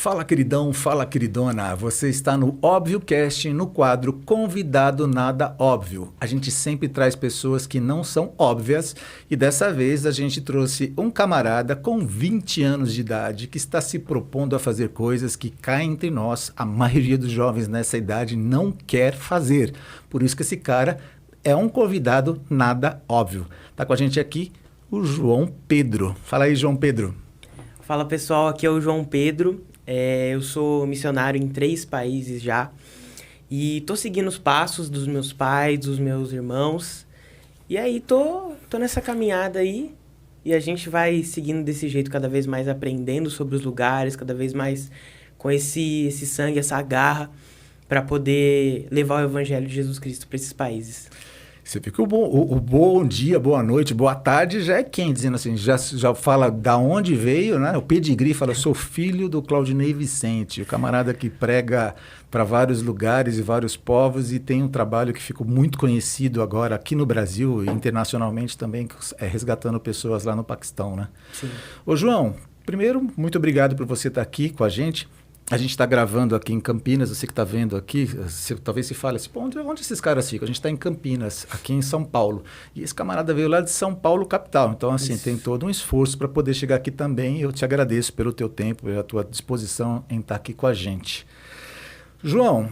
Fala, queridão, fala, queridona. Você está no ObvioCast, no quadro Convidado Nada Óbvio. A gente sempre traz pessoas que não são óbvias e dessa vez a gente trouxe um camarada com 20 anos de idade que está se propondo a fazer coisas que cá entre nós, a maioria dos jovens nessa idade não quer fazer. Por isso que esse cara é um convidado nada óbvio. Tá com a gente aqui o João Pedro. Fala aí, João Pedro. Fala pessoal, aqui é o João Pedro. Eu sou missionário em 3 países já e tô seguindo os passos dos meus pais, dos meus irmãos. E aí tô nessa caminhada aí e a gente vai seguindo desse jeito, cada vez mais aprendendo sobre os lugares, cada vez mais com esse sangue, essa garra para poder levar o evangelho de Jesus Cristo para esses países. Você fica o bom dia, boa noite, boa tarde já é quem? Dizendo assim, já fala da onde veio, né? O pedigree fala, sou filho do Claudinei Vicente, o camarada que prega para vários lugares e vários povos e tem um trabalho que ficou muito conhecido agora aqui no Brasil e internacionalmente também, resgatando pessoas lá no Paquistão, né? Sim. Ô João, primeiro, muito obrigado por você estar aqui com a gente. A gente está gravando aqui em Campinas, você que está vendo aqui, talvez se fale assim, pô, onde esses caras ficam? A gente está em Campinas, aqui em São Paulo. E esse camarada veio lá de São Paulo, capital. Então, assim, isso. Tem todo um esforço para poder chegar aqui também. Eu te agradeço pelo teu tempo e a tua disposição em estar aqui com a gente. João,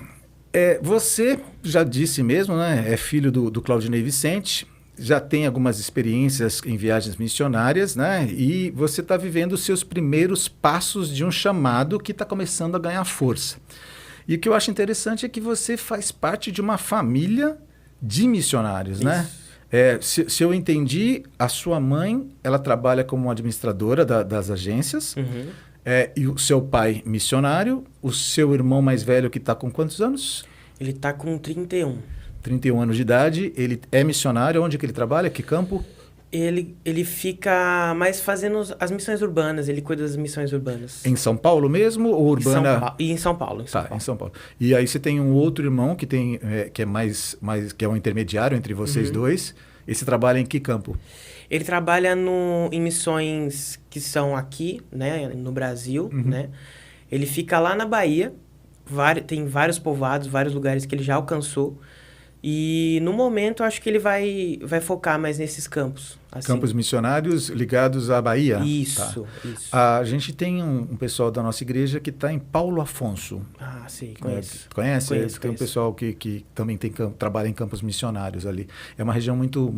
você já disse mesmo, né? É filho do Claudinei Vicente. Já tem algumas experiências em viagens missionárias, né? E você está vivendo os seus primeiros passos de um chamado que está começando a ganhar força. E o que eu acho interessante é que você faz parte de uma família de missionários, isso. Né? Se eu entendi, a sua mãe, ela trabalha como administradora das agências, uhum. E o seu pai missionário, o seu irmão mais velho que está com quantos anos? Ele está com 31. 31 anos de idade, ele é missionário, onde que ele trabalha? Que campo? Ele fica mais fazendo as missões urbanas, ele cuida das missões urbanas. Em São Paulo mesmo ou urbana? Em São Paulo. Em São Paulo. E aí você tem um outro irmão que tem que é que é um intermediário entre vocês uhum. dois. Esse trabalha em que campo? Ele trabalha em missões que são aqui, né, no Brasil, uhum. né? Ele fica lá na Bahia, tem vários povoados, vários lugares que ele já alcançou. E, no momento, acho que ele vai focar mais nesses campos. Assim. Campos missionários ligados à Bahia? Isso, tá. isso. A gente tem um pessoal da nossa igreja que está em Paulo Afonso. Ah, sim, conheço. Conhece? Conheço. Um pessoal que também trabalha em campos missionários ali. É uma região muito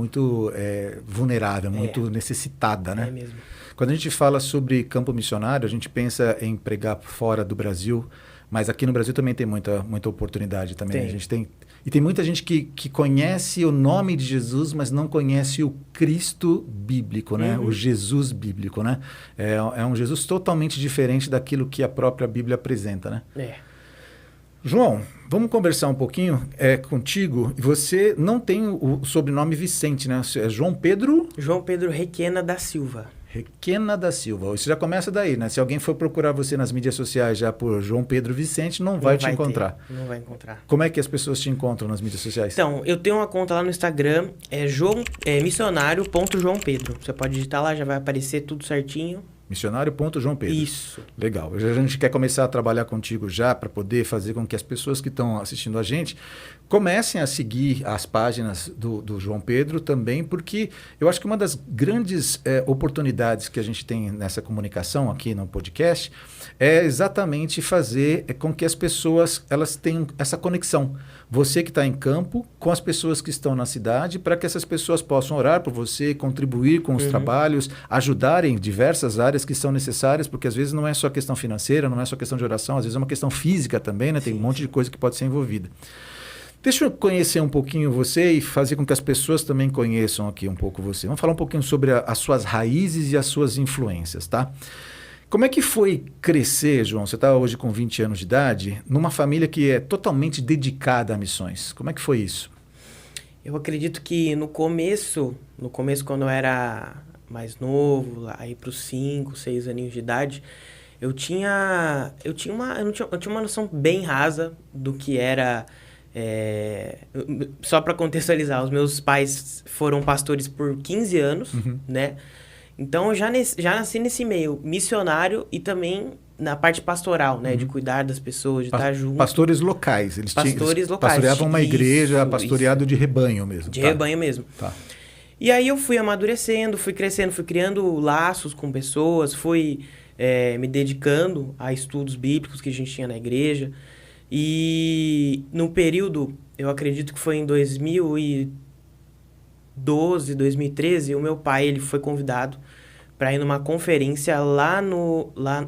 vulnerável, muito necessitada, né? É mesmo. Quando a gente fala sobre campo missionário, a gente pensa em pregar fora do Brasil, mas aqui no Brasil também tem muita oportunidade também. Né? A gente tem... E tem muita gente que conhece o nome de Jesus, mas não conhece o Cristo bíblico, né? Uhum. O Jesus bíblico, né? É um Jesus totalmente diferente daquilo que a própria Bíblia apresenta, né? João, vamos conversar um pouquinho contigo. Você não tem o sobrenome Vicente, né? É João Pedro? João Pedro Requena da Silva. Requena da Silva. Isso já começa daí, né? Se alguém for procurar você nas mídias sociais já por João Pedro Vicente, não vai te encontrar. Não vai encontrar. Como é que as pessoas te encontram nas mídias sociais? Então, eu tenho uma conta lá no Instagram, missionário.joaopedro. Você pode digitar lá, já vai aparecer tudo certinho. Missionário.João Pedro. Isso. Legal. A gente quer começar a trabalhar contigo já para poder fazer com que as pessoas que estão assistindo a gente comecem a seguir as páginas do João Pedro também, porque eu acho que uma das grandes oportunidades que a gente tem nessa comunicação aqui no podcast é exatamente fazer com que as pessoas elas tenham essa conexão. Você que está em campo com as pessoas que estão na cidade, para que essas pessoas possam orar por você, contribuir com os uhum. trabalhos, ajudarem em diversas áreas que são necessárias, porque às vezes não é só questão financeira, não é só questão de oração, às vezes é uma questão física também, né? Tem um monte de coisa que pode ser envolvida. Deixa eu conhecer um pouquinho você e fazer com que as pessoas também conheçam aqui um pouco você. Vamos falar um pouquinho sobre as suas raízes e as suas influências, tá? Como é que foi crescer, João? Você está hoje com 20 anos de idade, numa família que é totalmente dedicada a missões. Como é que foi isso? Eu acredito que no começo quando eu era mais novo, aí para os 5, 6 aninhos de idade, eu tinha uma noção bem rasa do que era... só para contextualizar, os meus pais foram pastores por 15 anos, uhum. né? Então, eu já nasci nesse meio missionário e também na parte pastoral, né? De cuidar das pessoas, de estar junto. Pastores locais. Eles Pastores locais. pastoreavam uma igreja, Isso, pastoreado de rebanho mesmo. De rebanho mesmo. Tá. E aí eu fui amadurecendo, fui crescendo, fui criando laços com pessoas, fui me dedicando a estudos bíblicos que a gente tinha na igreja. E no período, eu acredito que foi em 2012, 2013, o meu pai ele foi convidado para ir numa conferência lá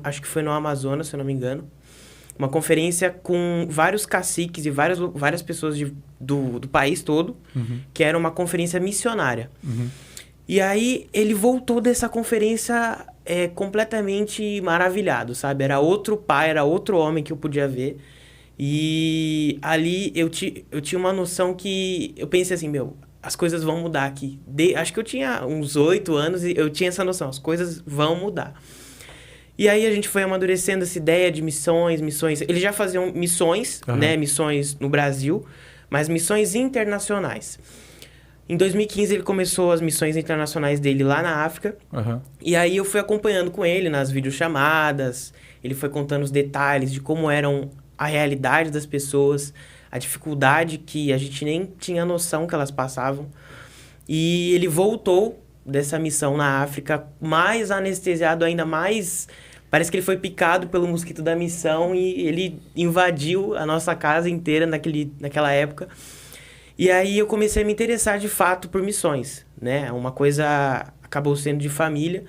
acho que foi no Amazonas, se eu não me engano. Uma conferência com vários caciques e várias pessoas do país todo, que era uma conferência missionária. E aí ele voltou dessa conferência completamente maravilhado, sabe? Era outro pai, era outro homem que eu podia ver. E ali eu tinha uma noção que eu pensei assim, as coisas vão mudar aqui. Acho que eu tinha uns 8 anos e eu tinha essa noção, as coisas vão mudar. E aí a gente foi amadurecendo essa ideia de missões. Eles já faziam missões, né? Missões no Brasil, mas missões internacionais. Em 2015 ele começou as missões internacionais dele lá na África. E aí eu fui acompanhando com ele nas videochamadas. Ele foi contando os detalhes de como eram a realidade das pessoas, a dificuldade que a gente nem tinha noção que elas passavam. E ele voltou dessa missão na África mais anestesiado, ainda mais... Parece que ele foi picado pelo mosquito da missão e ele invadiu a nossa casa inteira naquela época. E aí eu comecei a me interessar de fato por missões, né? Uma coisa acabou sendo de família,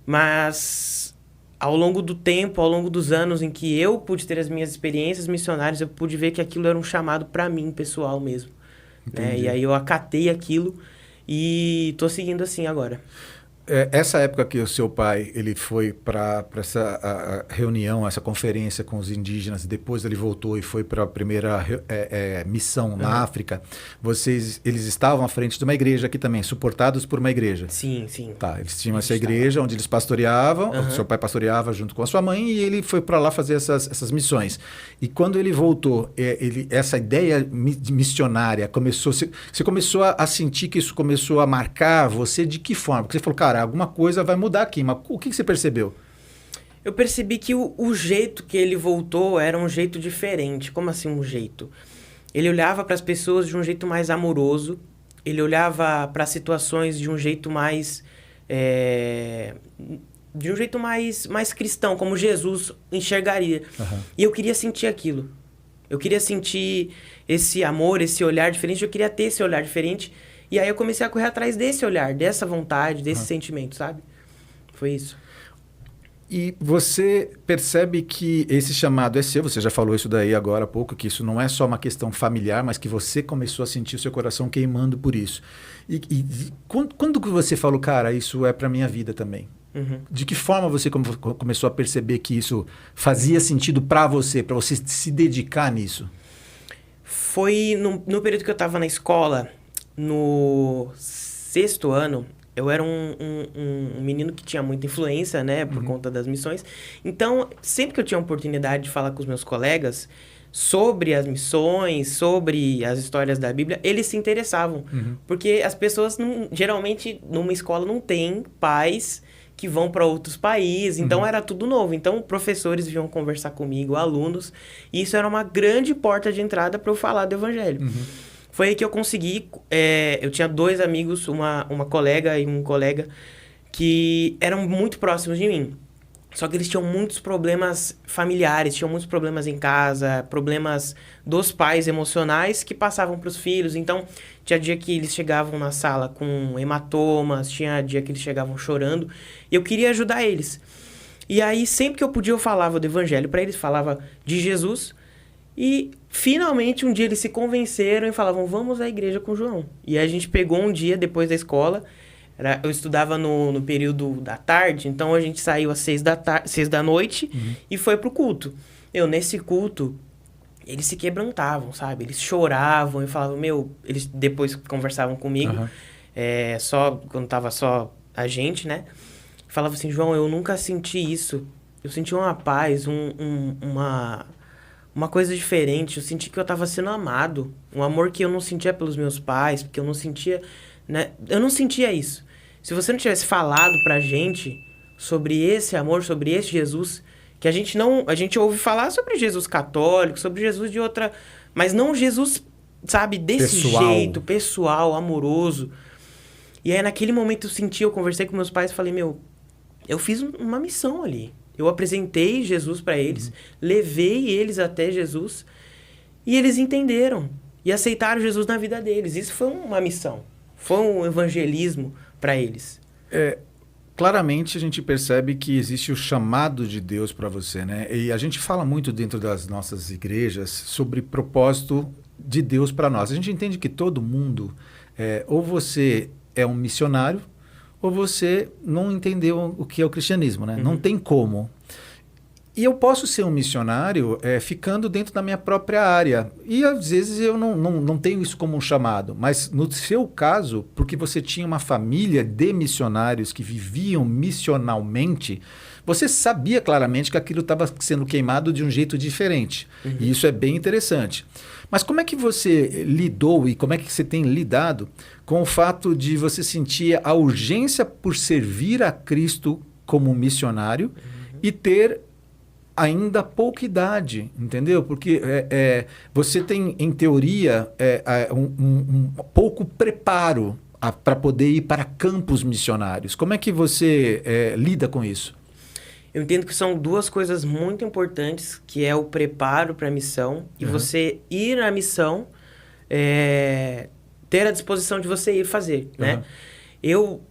mas ao longo do tempo, ao longo dos anos em que eu pude ter as minhas experiências missionárias, eu pude ver que aquilo era um chamado para mim, pessoal mesmo. Né? E aí eu acatei aquilo e tô seguindo assim agora. Essa época que o seu pai ele foi para essa reunião, essa conferência com os indígenas, depois ele voltou e foi para a primeira missão na África, eles estavam à frente de uma igreja aqui também, suportados por uma igreja? Sim, sim. Tá, eles tinham essa igreja onde eles pastoreavam, o seu pai pastoreava junto com a sua mãe e ele foi para lá fazer essas missões. E quando ele voltou, essa ideia missionária começou, você começou a sentir que isso começou a marcar você de que forma? Porque você falou, cara, alguma coisa vai mudar aqui, mas o que você percebeu? Eu percebi que o jeito que ele voltou era um jeito diferente. Como assim um jeito? Ele olhava para as pessoas de um jeito mais amoroso, ele olhava para as situações de um jeito mais... de um jeito mais cristão, como Jesus enxergaria. E eu queria sentir aquilo. Eu queria sentir esse amor, esse olhar diferente, eu queria ter esse olhar diferente. E aí eu comecei a correr atrás desse olhar, dessa vontade, desse sentimento, sabe? Foi isso. E você percebe que esse chamado é seu, você já falou isso daí agora há pouco, que isso não é só uma questão familiar, mas que você começou a sentir o seu coração queimando por isso. E quando que você falou, cara, isso é para minha vida também? De que forma você começou a perceber que isso fazia sentido para você se dedicar nisso? Foi no período que eu estava na escola, no 6º ano, eu era um menino que tinha muita influência, né, por conta das missões. Então, sempre que eu tinha a oportunidade de falar com os meus colegas sobre as missões, sobre as histórias da Bíblia, eles se interessavam. Porque as pessoas, geralmente, numa escola não tem pais que vão para outros países, então era tudo novo. Então, professores vinham conversar comigo, alunos, e isso era uma grande porta de entrada para eu falar do Evangelho. Foi aí que eu consegui... eu tinha 2 amigos, uma colega e um colega, que eram muito próximos de mim. Só que eles tinham muitos problemas familiares, tinham muitos problemas em casa, problemas dos pais emocionais que passavam para os filhos. Então, tinha dia que eles chegavam na sala com hematomas, tinha dia que eles chegavam chorando. E eu queria ajudar eles. E aí, sempre que eu podia, eu falava do Evangelho para eles, falava de Jesus. E finalmente um dia eles se convenceram e falavam, vamos à igreja com o João. E a gente pegou um dia depois da escola, eu estudava no período da tarde, então a gente saiu às 6 da noite e foi pro culto. Nesse culto, eles se quebrantavam, sabe? Eles choravam e falavam, eles depois conversavam comigo, só quando tava só a gente, né? Falavam assim, João, eu nunca senti isso. Eu senti uma paz, uma coisa diferente. Eu senti que eu estava sendo amado. Um amor que eu não sentia pelos meus pais, porque eu não sentia... né? Eu não sentia isso. Se você não tivesse falado pra gente sobre esse amor, sobre esse Jesus Que a gente ouve falar sobre Jesus católico, sobre Jesus de outra... Mas não Jesus, sabe, desse jeito, pessoal, amoroso. E aí, naquele momento, eu conversei com meus pais e falei, eu fiz uma missão ali. Eu apresentei Jesus para eles, levei eles até Jesus, e eles entenderam e aceitaram Jesus na vida deles. Isso foi uma missão, foi um evangelismo para eles. Claramente a gente percebe que existe o chamado de Deus para você, né? E a gente fala muito dentro das nossas igrejas sobre propósito de Deus para nós. A gente entende que todo mundo, ou você é um missionário, ou você não entendeu o que é o cristianismo, né? Não tem como. E eu posso ser um missionário ficando dentro da minha própria área. E às vezes eu não tenho isso como um chamado. Mas no seu caso, porque você tinha uma família de missionários que viviam missionalmente, você sabia claramente que aquilo estava sendo queimado de um jeito diferente. E isso é bem interessante. Mas como é que você lidou e como é que você tem lidado com o fato de você sentir a urgência por servir a Cristo como missionário e ter ainda pouca idade, entendeu? Porque você tem, em teoria, um pouco preparo para poder ir para campos missionários. Como é que você lida com isso? Eu entendo que são duas coisas muito importantes, que é o preparo para a missão e você ir à missão, ter a disposição de você ir fazer, né?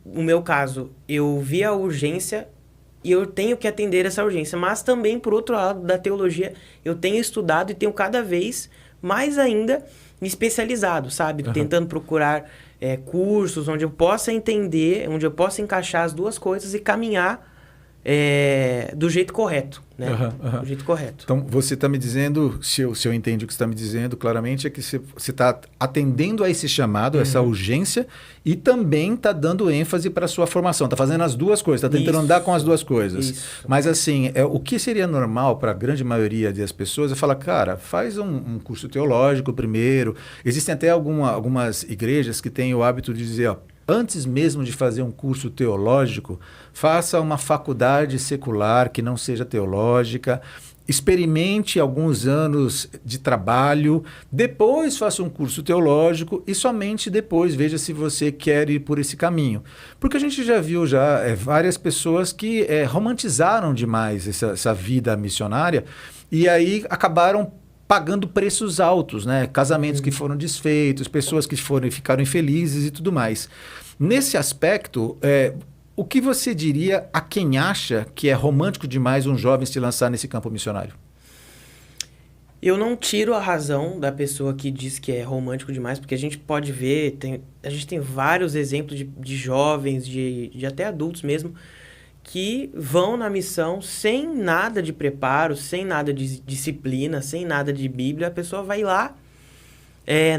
No meu caso, eu vi a urgência e eu tenho que atender essa urgência. Mas também, por outro lado da teologia, eu tenho estudado e tenho cada vez mais ainda me especializado, sabe? Tentando procurar cursos onde eu possa entender, onde eu possa encaixar as duas coisas e caminhar do jeito correto, né? Do jeito correto. Então, você está me dizendo, se eu entendi o que você está me dizendo claramente, é que você está atendendo a esse chamado, essa urgência, e também está dando ênfase para a sua formação. Está fazendo as duas coisas, está tentando andar com as duas coisas. Isso. Mas, assim, o que seria normal para a grande maioria das pessoas é falar, cara, faz um curso teológico primeiro. Existem até algumas igrejas que têm o hábito de dizer, ó, antes mesmo de fazer um curso teológico, faça uma faculdade secular que não seja teológica, experimente alguns anos de trabalho, depois faça um curso teológico e somente depois veja se você quer ir por esse caminho. Porque a gente já viu várias pessoas que romantizaram demais essa vida missionária e aí acabaram pagando preços altos, né? Casamentos que foram desfeitos, pessoas que ficaram infelizes e tudo mais. Nesse aspecto, o que você diria a quem acha que é romântico demais um jovem se lançar nesse campo missionário? Eu não tiro a razão da pessoa que diz que é romântico demais, porque a gente pode ver, a gente tem vários exemplos de jovens, de até adultos mesmo, que vão na missão sem nada de preparo, sem nada de disciplina, sem nada de Bíblia. A pessoa vai lá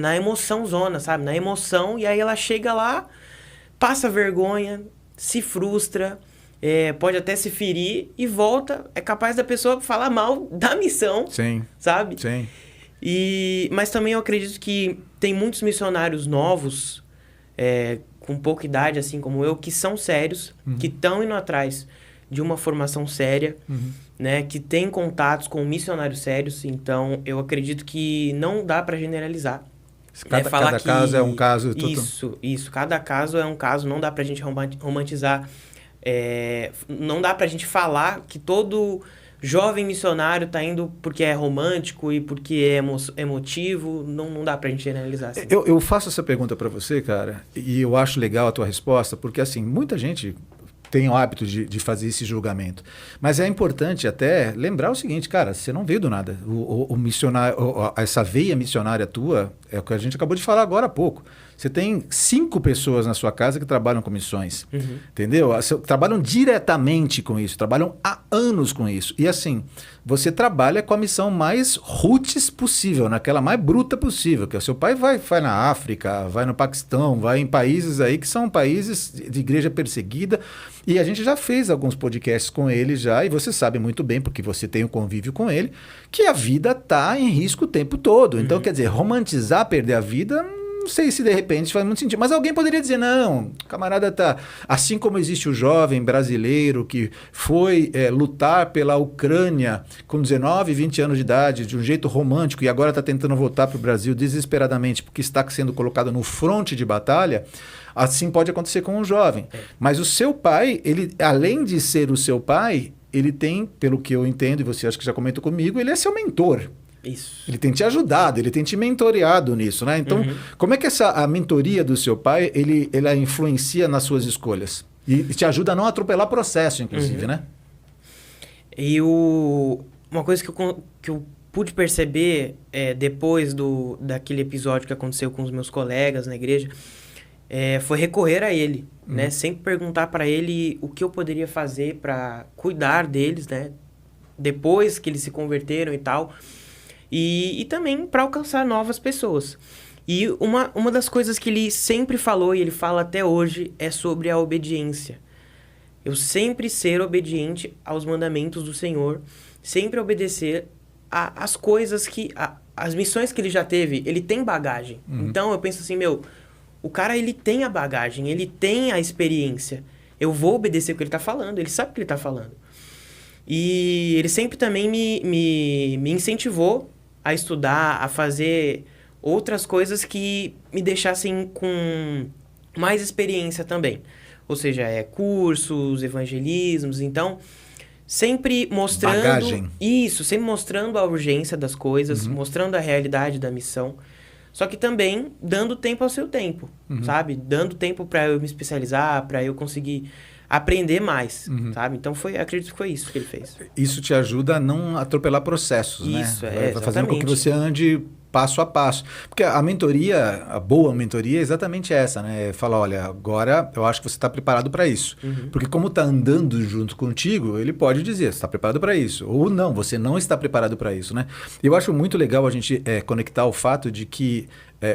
na emoção zona, sabe? Na emoção, e aí ela chega lá, passa vergonha, se frustra, pode até se ferir e volta. É capaz da pessoa falar mal da missão, Sim. Sabe? Sim. Mas também eu acredito que tem muitos missionários novos, com pouca idade, assim como eu, que são sérios, que estão indo atrás de uma formação séria, né, que tem contatos com missionários sérios. Então, eu acredito que não dá para generalizar. Cada caso é um caso. Isso. Cada caso é um caso. Não dá pra gente romantizar. Não dá pra gente falar que todo jovem missionário tá indo porque é romântico e porque é emotivo. Não dá pra gente generalizar assim. Eu faço essa pergunta para você, cara, e eu acho legal a tua resposta, porque assim, muita gente tem o hábito de fazer esse julgamento. Mas é importante até lembrar o seguinte, cara, você não veio do nada. O missionário, essa veia missionária tua, é o que a gente acabou de falar agora há pouco. Você tem 5 pessoas na sua casa que trabalham com missões, entendeu? Trabalham diretamente com isso, trabalham há anos com isso. E assim, você trabalha com a missão mais roots possível, naquela mais bruta possível, que o seu pai vai na África, vai no Paquistão, vai em países aí que são países de igreja perseguida, e a gente já fez alguns podcasts com ele já, e você sabe muito bem, porque você tem um convívio com ele, que a vida está em risco o tempo todo. Então, quer dizer, romantizar perder a vida não sei se de repente faz muito sentido. Mas alguém poderia dizer, não, o camarada tá... Assim como existe o jovem brasileiro que foi lutar pela Ucrânia com 19, 20 anos de idade, de um jeito romântico, e agora está tentando voltar para o Brasil desesperadamente porque está sendo colocado no fronte de batalha, assim pode acontecer com um jovem. Mas o seu pai, ele, além de ser o seu pai, ele tem, pelo que eu entendo, e você acha que já comentou comigo, ele é seu mentor. Isso. Ele tem te ajudado, ele tem te mentoreado nisso, né? Então, como é que a mentoria do seu pai, ela influencia nas suas escolhas? E te ajuda a não atropelar processo, inclusive, né? E uma coisa que eu pude perceber depois daquele episódio que aconteceu com os meus colegas na igreja, foi recorrer a ele, né? Sempre perguntar para ele o que eu poderia fazer para cuidar deles, né? Depois que eles se converteram e tal. E também para alcançar novas pessoas. E uma das coisas que ele sempre falou, e ele fala até hoje, é sobre a obediência. Eu sempre ser obediente aos mandamentos do Senhor, sempre obedecer às coisas as missões que ele já teve, ele tem bagagem. Então eu penso assim, o cara, ele tem a bagagem, ele tem a experiência. Eu vou obedecer o que ele está falando, ele sabe o que ele está falando. E ele sempre também me incentivou a estudar, a fazer outras coisas que me deixassem com mais experiência também. Ou seja, cursos, evangelismos, então... Sempre mostrando... Bagagem. Isso, sempre mostrando a urgência das coisas, mostrando a realidade da missão. Só que também dando tempo ao seu tempo, sabe? Dando tempo para eu me especializar, para eu conseguir aprender mais, sabe? Então, acredito que foi isso que ele fez. Isso te ajuda a não atropelar processos, isso, né? Vai fazendo com que você ande passo a passo. Porque a mentoria, a boa mentoria é exatamente essa, né? Fala, olha, agora eu acho que você está preparado para isso. Porque como está andando junto contigo, ele pode dizer, você está preparado para isso. Ou não, você não está preparado para isso, né? Eu acho muito legal a gente conectar o fato de que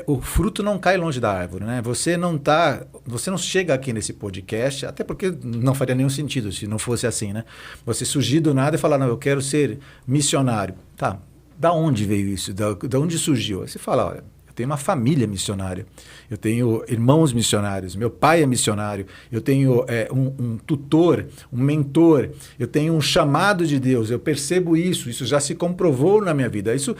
o fruto não cai longe da árvore, né? Você não chega aqui nesse podcast, até porque não faria nenhum sentido se não fosse assim, né? Você surgir do nada e falar, não, eu quero ser missionário. Tá, da onde veio isso? Da onde surgiu? Aí você fala, olha, eu tenho uma família missionária, eu tenho irmãos missionários, meu pai é missionário, eu tenho um tutor, um mentor, eu tenho um chamado de Deus, eu percebo isso já se comprovou na minha vida. Isso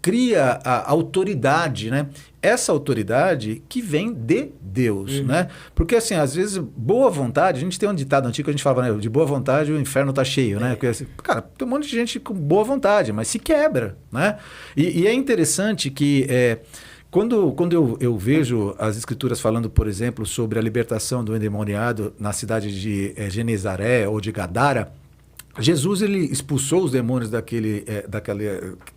cria a autoridade, né? Essa autoridade que vem de Deus, né? Porque, assim, às vezes, boa vontade... A gente tem um ditado antigo que a gente falava, né? De boa vontade o inferno tá cheio, né? Porque, assim, cara, tem um monte de gente com boa vontade, mas se quebra, né? E é interessante que... Quando eu vejo as escrituras falando, por exemplo, sobre a libertação do endemoniado na cidade de Genezaré ou de Gadara... Jesus, ele expulsou os demônios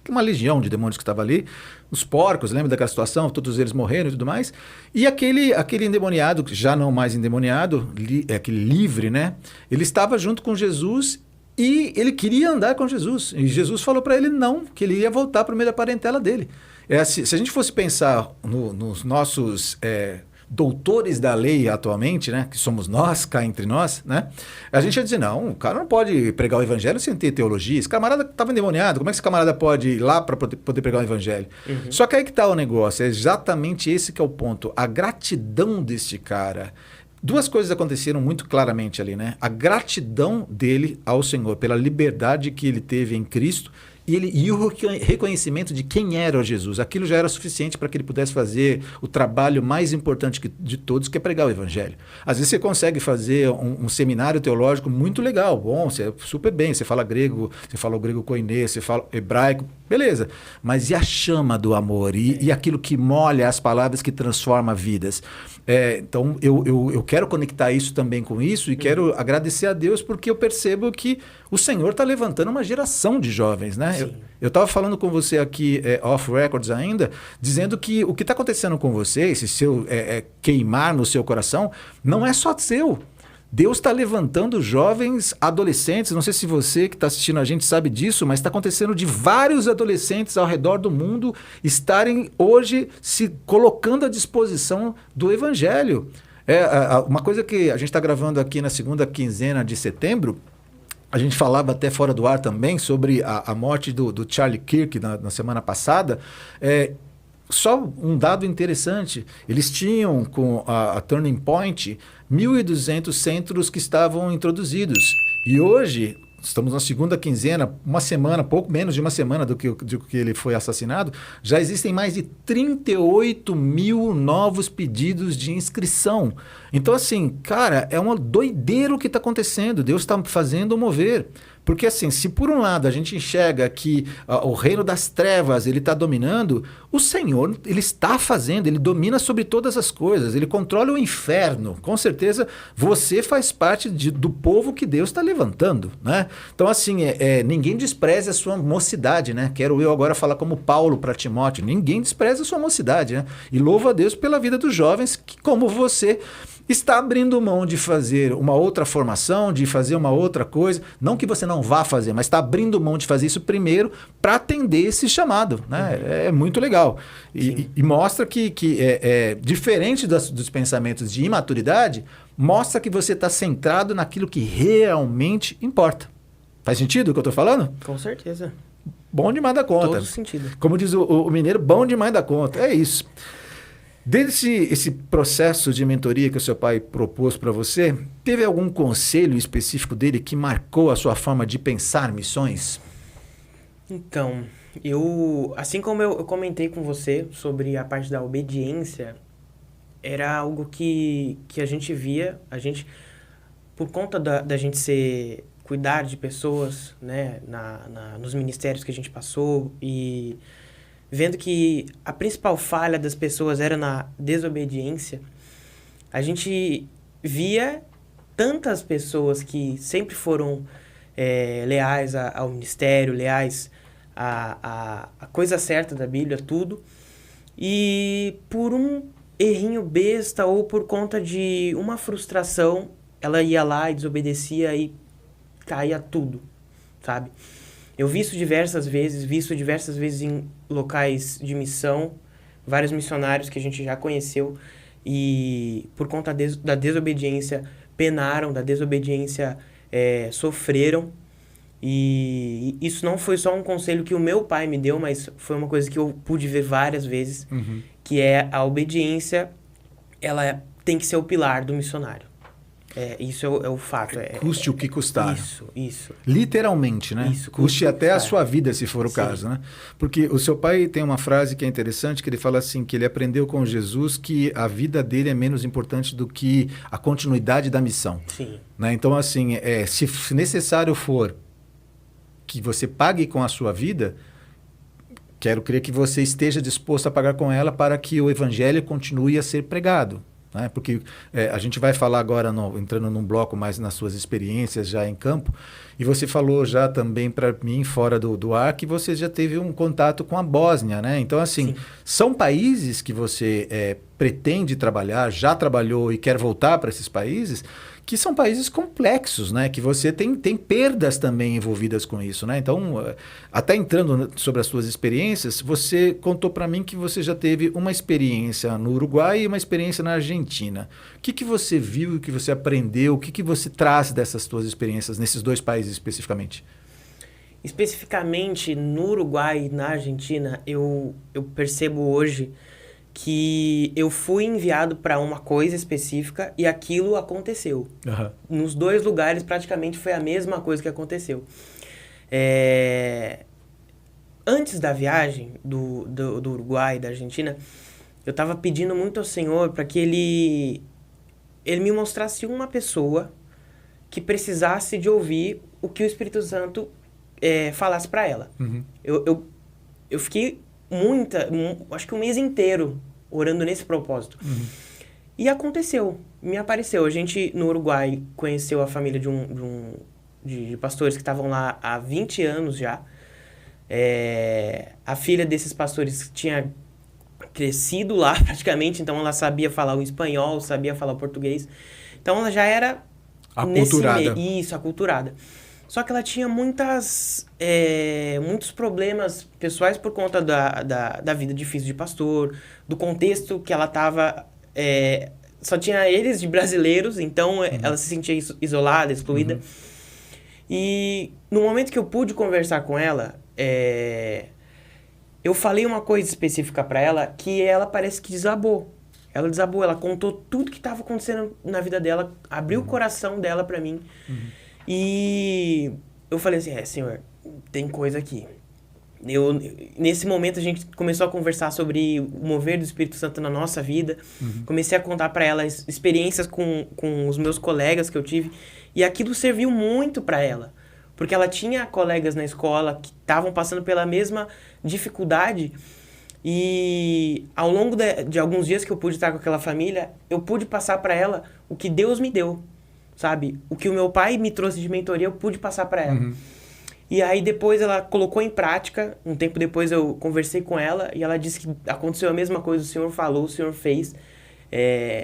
uma legião de demônios que estava ali, os porcos, lembra daquela situação? Todos eles morreram e tudo mais. E aquele endemoniado, já não mais endemoniado, aquele livre, né? Ele estava junto com Jesus e ele queria andar com Jesus. E Jesus falou para ele não, que ele ia voltar para o meio da parentela dele. Se a gente fosse pensar nos nossos... doutores da lei atualmente, né, que somos nós, cá entre nós, né, a gente ia dizer, não, o cara não pode pregar o evangelho sem ter teologia, esse camarada estava endemoniado, como é que esse camarada pode ir lá para poder pregar o evangelho? Só que aí que está o negócio, é exatamente esse que é o ponto, a gratidão deste cara. Duas coisas aconteceram muito claramente ali, né, a gratidão dele ao Senhor, pela liberdade que ele teve em Cristo, e o reconhecimento de quem era Jesus. Aquilo já era suficiente para que ele pudesse fazer o trabalho mais importante de todos, que é pregar o evangelho. Às vezes você consegue fazer um seminário teológico muito legal, bom, você super bem, você fala grego, você fala o grego koiné, você fala hebraico, beleza. Mas e a chama do amor? E aquilo que molha as palavras, que transforma vidas? Então, eu quero conectar isso também com isso e quero agradecer a Deus porque eu percebo que o Senhor está levantando uma geração de jovens, né? Eu estava falando com você aqui, off records ainda, dizendo que o que está acontecendo com você, esse seu queimar no seu coração, não é só seu. Deus está levantando jovens adolescentes, não sei se você que está assistindo a gente sabe disso, mas está acontecendo de vários adolescentes ao redor do mundo estarem hoje se colocando à disposição do Evangelho. Uma coisa que a gente está gravando aqui na segunda quinzena de setembro, a gente falava até fora do ar também sobre a morte do Charlie Kirk na semana passada. só um dado interessante, eles tinham com a Turning Point 1.200 centros que estavam introduzidos. E hoje, estamos na segunda quinzena, uma semana, pouco menos de uma semana do que ele foi assassinado, já existem mais de 38 mil novos pedidos de inscrição. Então, assim, cara, é uma doideira o que está acontecendo. Deus está fazendo mover. Porque, assim, se por um lado a gente enxerga que o reino das trevas ele está dominando, o Senhor ele está fazendo, ele domina sobre todas as coisas, ele controla o inferno. Com certeza, você faz parte do povo que Deus está levantando, né? Então, assim, ninguém despreza a sua mocidade, né? Quero eu agora falar como Paulo para Timóteo. Ninguém despreza a sua mocidade, né? E louvo a Deus pela vida dos jovens que, como você, está abrindo mão de fazer uma outra formação, de fazer uma outra coisa. Não que você não vá fazer, mas está abrindo mão de fazer isso primeiro para atender esse chamado, né? É muito legal. E mostra que diferente dos pensamentos de imaturidade, mostra que você está centrado naquilo que realmente importa. Faz sentido o que eu estou falando? Com certeza. Bom demais da conta. Todo sentido. Como diz o mineiro, bom demais da conta. É isso. Desde esse processo de mentoria que o seu pai propôs para você, teve algum conselho específico dele que marcou a sua forma de pensar missões? Então, assim como eu comentei com você sobre a parte da obediência, era algo que a gente via, por conta da gente cuidar de pessoas, né, nos ministérios que a gente passou e vendo que a principal falha das pessoas era na desobediência, a gente via tantas pessoas que sempre foram leais ao ministério, leais à coisa certa da Bíblia, tudo, e por um errinho besta ou por conta de uma frustração, ela ia lá e desobedecia e caía tudo, sabe? Eu vi isso diversas vezes em locais de missão, vários missionários que a gente já conheceu e por conta da desobediência penaram, da desobediência sofreram. E isso não foi só um conselho que o meu pai me deu, mas foi uma coisa que eu pude ver várias vezes, que é a obediência, ela tem que ser o pilar do missionário. Isso é o fato. Custe o que custar. Isso. Literalmente, né? Isso, custe até a sua vida, se for o caso, né? Porque o seu pai tem uma frase que é interessante, que ele fala assim, que ele aprendeu com Jesus que a vida dele é menos importante do que a continuidade da missão. Sim. Né? Então, assim, se necessário for que você pague com a sua vida, quero crer que você esteja disposto a pagar com ela para que o evangelho continue a ser pregado. Né? Porque a gente vai falar agora, entrando num bloco mais nas suas experiências já em campo, e você falou já também para mim, fora do ar, que você já teve um contato com a Bósnia, né? Então, assim, são países que você pretende trabalhar, já trabalhou e quer voltar para esses países, que são países complexos, né? Que você tem perdas também envolvidas com isso, né? Então, até entrando sobre as suas experiências, você contou para mim que você já teve uma experiência no Uruguai e uma experiência na Argentina. O que você viu, o que você aprendeu, o que você traz dessas suas experiências nesses dois países especificamente? Especificamente no Uruguai e na Argentina, eu percebo hoje que eu fui enviado para uma coisa específica e aquilo aconteceu. Nos dois lugares, praticamente, foi a mesma coisa que aconteceu. Antes da viagem do Uruguai e da Argentina, eu estava pedindo muito ao Senhor para que Ele me mostrasse uma pessoa que precisasse de ouvir o que o Espírito Santo falasse para ela. Eu fiquei acho que um mês inteiro orando nesse propósito. E aconteceu, me apareceu. A gente, no Uruguai, conheceu a família de pastores que estavam lá há 20 anos já. A filha desses pastores tinha crescido lá praticamente, então ela sabia falar o espanhol, sabia falar o português. Então ela já era aculturada. Isso, aculturada. Só que ela tinha muitos problemas pessoais por conta da vida difícil de pastor, do contexto que ela estava... só tinha eles de brasileiros, então ela se sentia isolada, excluída. E no momento que eu pude conversar com ela, eu falei uma coisa específica para ela que ela parece que desabou. Ela desabou, ela contou tudo que estava acontecendo na vida dela, abriu o coração dela para mim. E eu falei assim, Senhor, tem coisa aqui. Nesse momento a gente começou a conversar sobre o mover do Espírito Santo na nossa vida. Comecei a contar para ela experiências com os meus colegas que eu tive. E aquilo serviu muito para ela. Porque ela tinha colegas na escola que estavam passando pela mesma dificuldade. E ao longo de alguns dias que eu pude estar com aquela família, eu pude passar para ela o que Deus me deu, sabe? O que o meu pai me trouxe de mentoria, eu pude passar para ela. E aí depois ela colocou em prática, um tempo depois eu conversei com ela e ela disse que aconteceu a mesma coisa, o Senhor falou, o Senhor fez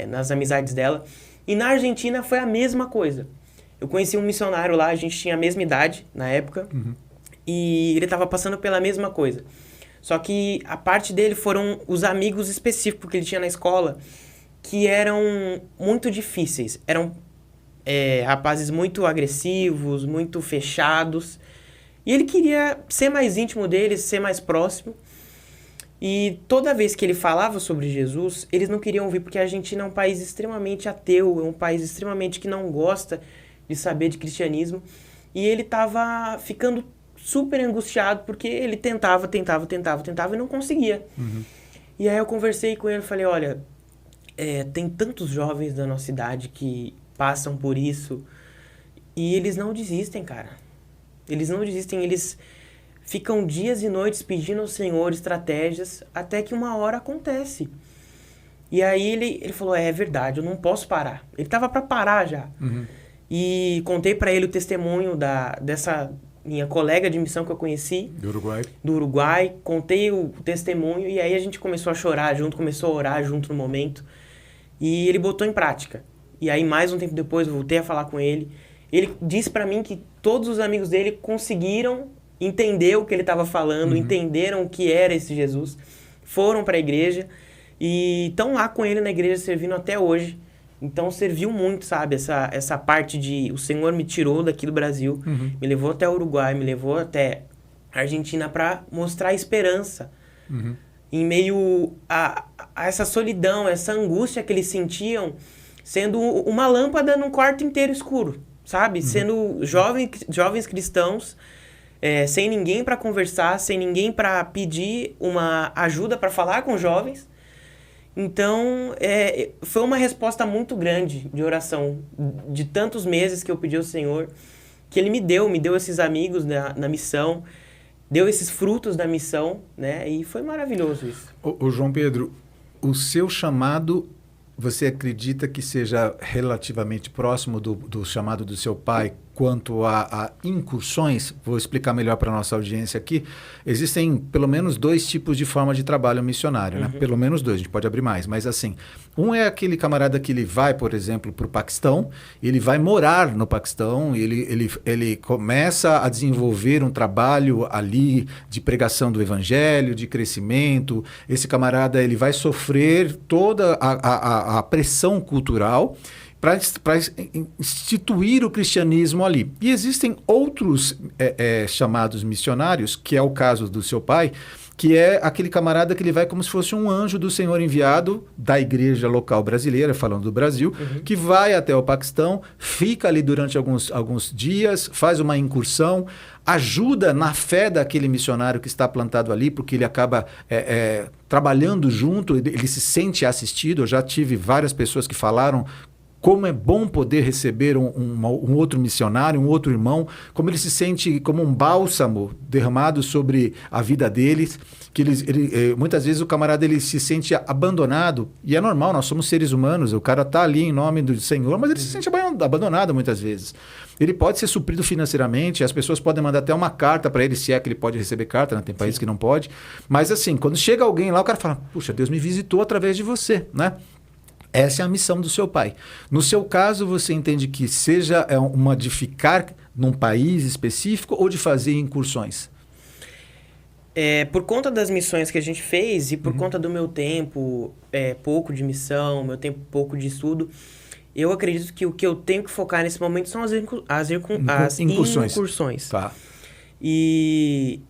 nas amizades dela. E na Argentina foi a mesma coisa. Eu conheci um missionário lá, a gente tinha a mesma idade na época, e ele estava passando pela mesma coisa. Só que a parte dele foram os amigos específicos que ele tinha na escola, que eram muito difíceis. Eram rapazes muito agressivos, muito fechados. E ele queria ser mais íntimo deles, ser mais próximo. E toda vez que ele falava sobre Jesus, eles não queriam ouvir, porque a Argentina é um país extremamente ateu, é um país extremamente que não gosta de saber de cristianismo. E ele estava ficando super angustiado, porque ele tentava e não conseguia. E aí eu conversei com ele e falei, olha, tem tantos jovens da nossa idade que passam por isso, e eles não desistem, cara. Eles não desistem, eles ficam dias e noites pedindo ao Senhor estratégias, até que uma hora acontece. E aí ele falou, é verdade, eu não posso parar. Ele estava para parar já. E contei para ele o testemunho dessa minha colega de missão que eu conheci. Do Uruguai. Contei o testemunho e aí a gente começou a chorar junto, começou a orar junto no momento. E ele botou em prática. E aí mais um tempo depois eu voltei a falar com ele. Ele disse para mim que todos os amigos dele conseguiram entender o que ele estava falando, entenderam o que era esse Jesus, foram para a igreja e estão lá com ele na igreja servindo até hoje. Então serviu muito, sabe, essa parte de o Senhor me tirou daqui do Brasil, me levou até o Uruguai, me levou até a Argentina para mostrar esperança em meio a essa solidão, essa angústia que eles sentiam, sendo uma lâmpada num quarto inteiro escuro. Sabe? Sendo jovens cristãos, sem ninguém para conversar, sem ninguém para pedir uma ajuda para falar com jovens. Então, foi uma resposta muito grande de oração, de tantos meses que eu pedi ao Senhor, que Ele me deu esses amigos na missão, deu esses frutos da missão, né? E foi maravilhoso isso. Ô João Pedro, o seu chamado... Você acredita que seja relativamente próximo do chamado do seu pai quanto a incursões? Vou explicar melhor para a nossa audiência aqui. Existem pelo menos 2 tipos de forma de trabalho missionário, né? Pelo menos 2, a gente pode abrir mais. Mas assim, um é aquele camarada que ele vai, por exemplo, para o Paquistão, ele vai morar no Paquistão, ele começa a desenvolver um trabalho ali de pregação do evangelho, de crescimento. Esse camarada ele vai sofrer toda a pressão cultural para instituir o cristianismo ali. E existem outros chamados missionários, que é o caso do seu pai, que é aquele camarada que ele vai como se fosse um anjo do Senhor enviado da igreja local brasileira, falando do Brasil, que vai até o Paquistão, fica ali durante alguns dias, faz uma incursão, ajuda na fé daquele missionário que está plantado ali, porque ele acaba trabalhando junto, ele se sente assistido. Eu já tive várias pessoas que falaram como é bom poder receber um outro missionário, um outro irmão, como ele se sente como um bálsamo derramado sobre a vida deles, que muitas vezes o camarada ele se sente abandonado, e é normal, nós somos seres humanos, o cara está ali em nome do Senhor, mas ele se sente abandonado muitas vezes. Ele pode ser suprido financeiramente, as pessoas podem mandar até uma carta para ele, se é que ele pode receber carta, né? Tem países que não pode, mas assim, quando chega alguém lá, o cara fala, puxa, Deus me visitou através de você, né? Essa é a missão do seu pai. No seu caso, você entende que seja uma de ficar num país específico ou de fazer incursões? Por conta das missões que a gente fez e por conta do meu tempo pouco de missão, meu tempo pouco de estudo, eu acredito que o que eu tenho que focar nesse momento são as incursões. Tá. E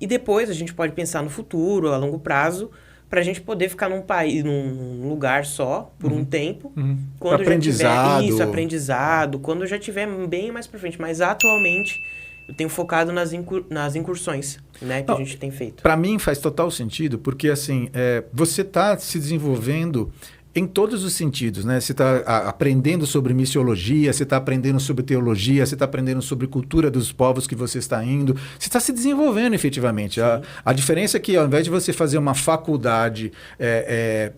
E depois a gente pode pensar no futuro, a longo prazo, para a gente poder ficar num país, num lugar só, por um tempo. Quando Aprendizado. Já tiver isso, aprendizado, quando eu já tiver bem mais para frente. Mas atualmente eu tenho focado nas incursões, né, que a gente tem feito. Para mim faz total sentido, porque assim, você está se desenvolvendo em todos os sentidos, né? Você está aprendendo sobre missiologia, você está aprendendo sobre teologia, você está aprendendo sobre cultura dos povos que você está indo. Você está se desenvolvendo efetivamente. A diferença é que ao invés de você fazer uma faculdade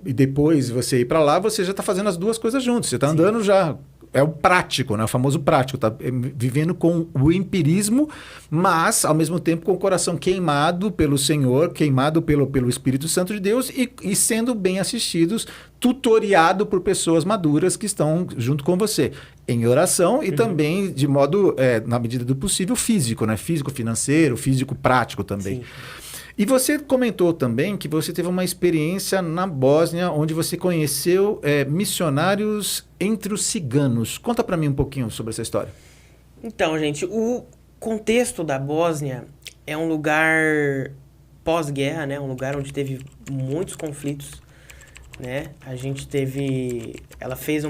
e depois você ir para lá, você já está fazendo as duas coisas juntos. Você está andando já... É o prático, né? O famoso prático, tá vivendo com o empirismo, mas ao mesmo tempo com o coração queimado pelo Senhor, queimado pelo Espírito Santo de Deus e sendo bem assistidos, tutoriado por pessoas maduras que estão junto com você, em oração e também de modo, na medida do possível, físico, né? Físico, financeiro, físico, prático também. Sim. E você comentou também que você teve uma experiência na Bósnia, onde você conheceu missionários entre os ciganos. Conta para mim um pouquinho sobre essa história. Então, gente, o contexto da Bósnia é um lugar pós-guerra, né? Um lugar onde teve muitos conflitos, né? Ela fez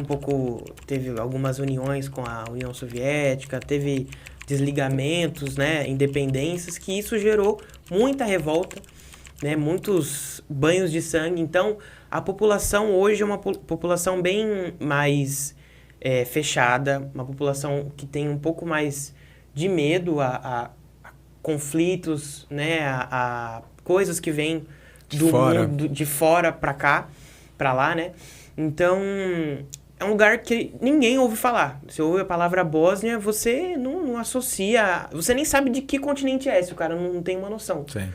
teve algumas uniões com a União Soviética, teve desligamentos, né? Independências, que isso gerou muita revolta, né? Muitos banhos de sangue. Então, a população hoje é uma população bem mais fechada, uma população que tem um pouco mais de medo a conflitos, né? A coisas que vêm do mundo de fora para cá, para lá, né? Então, é um lugar que ninguém ouve falar. Você ouve a palavra Bósnia, você não associa... Você nem sabe de que continente é esse, o cara não tem uma noção. Sim.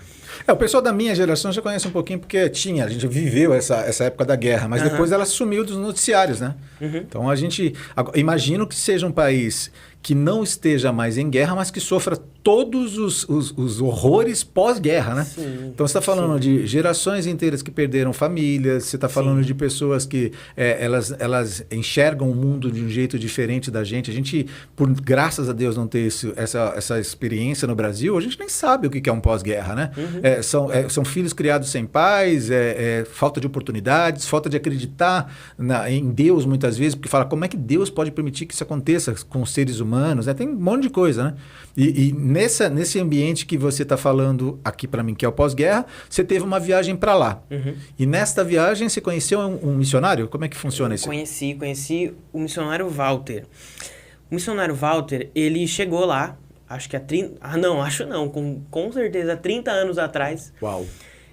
O pessoal da minha geração já conhece um pouquinho, porque a gente viveu essa época da guerra, mas depois ela sumiu dos noticiários, né? Então imagino que seja um país que não esteja mais em guerra, mas que sofra todos os horrores pós-guerra, né? Sim, então você está falando de gerações inteiras que perderam famílias, você está falando de pessoas que elas enxergam o mundo de um jeito diferente da gente. A gente, por graças a Deus não ter essa experiência no Brasil, a gente nem sabe o que é um pós-guerra, né? São filhos criados sem pais, falta de oportunidades, falta de acreditar em Deus muitas vezes, porque fala, como é que Deus pode permitir que isso aconteça com os seres humanos? Né? Tem um monte de coisa, né? E nesse ambiente que você está falando aqui para mim, que é o pós-guerra, você teve uma viagem para lá. E nesta viagem você conheceu um missionário? Como é que funciona isso? Conheci o missionário Walter. O missionário Walter, ele chegou lá, acho que há 30... com certeza há 30 anos atrás. Uau!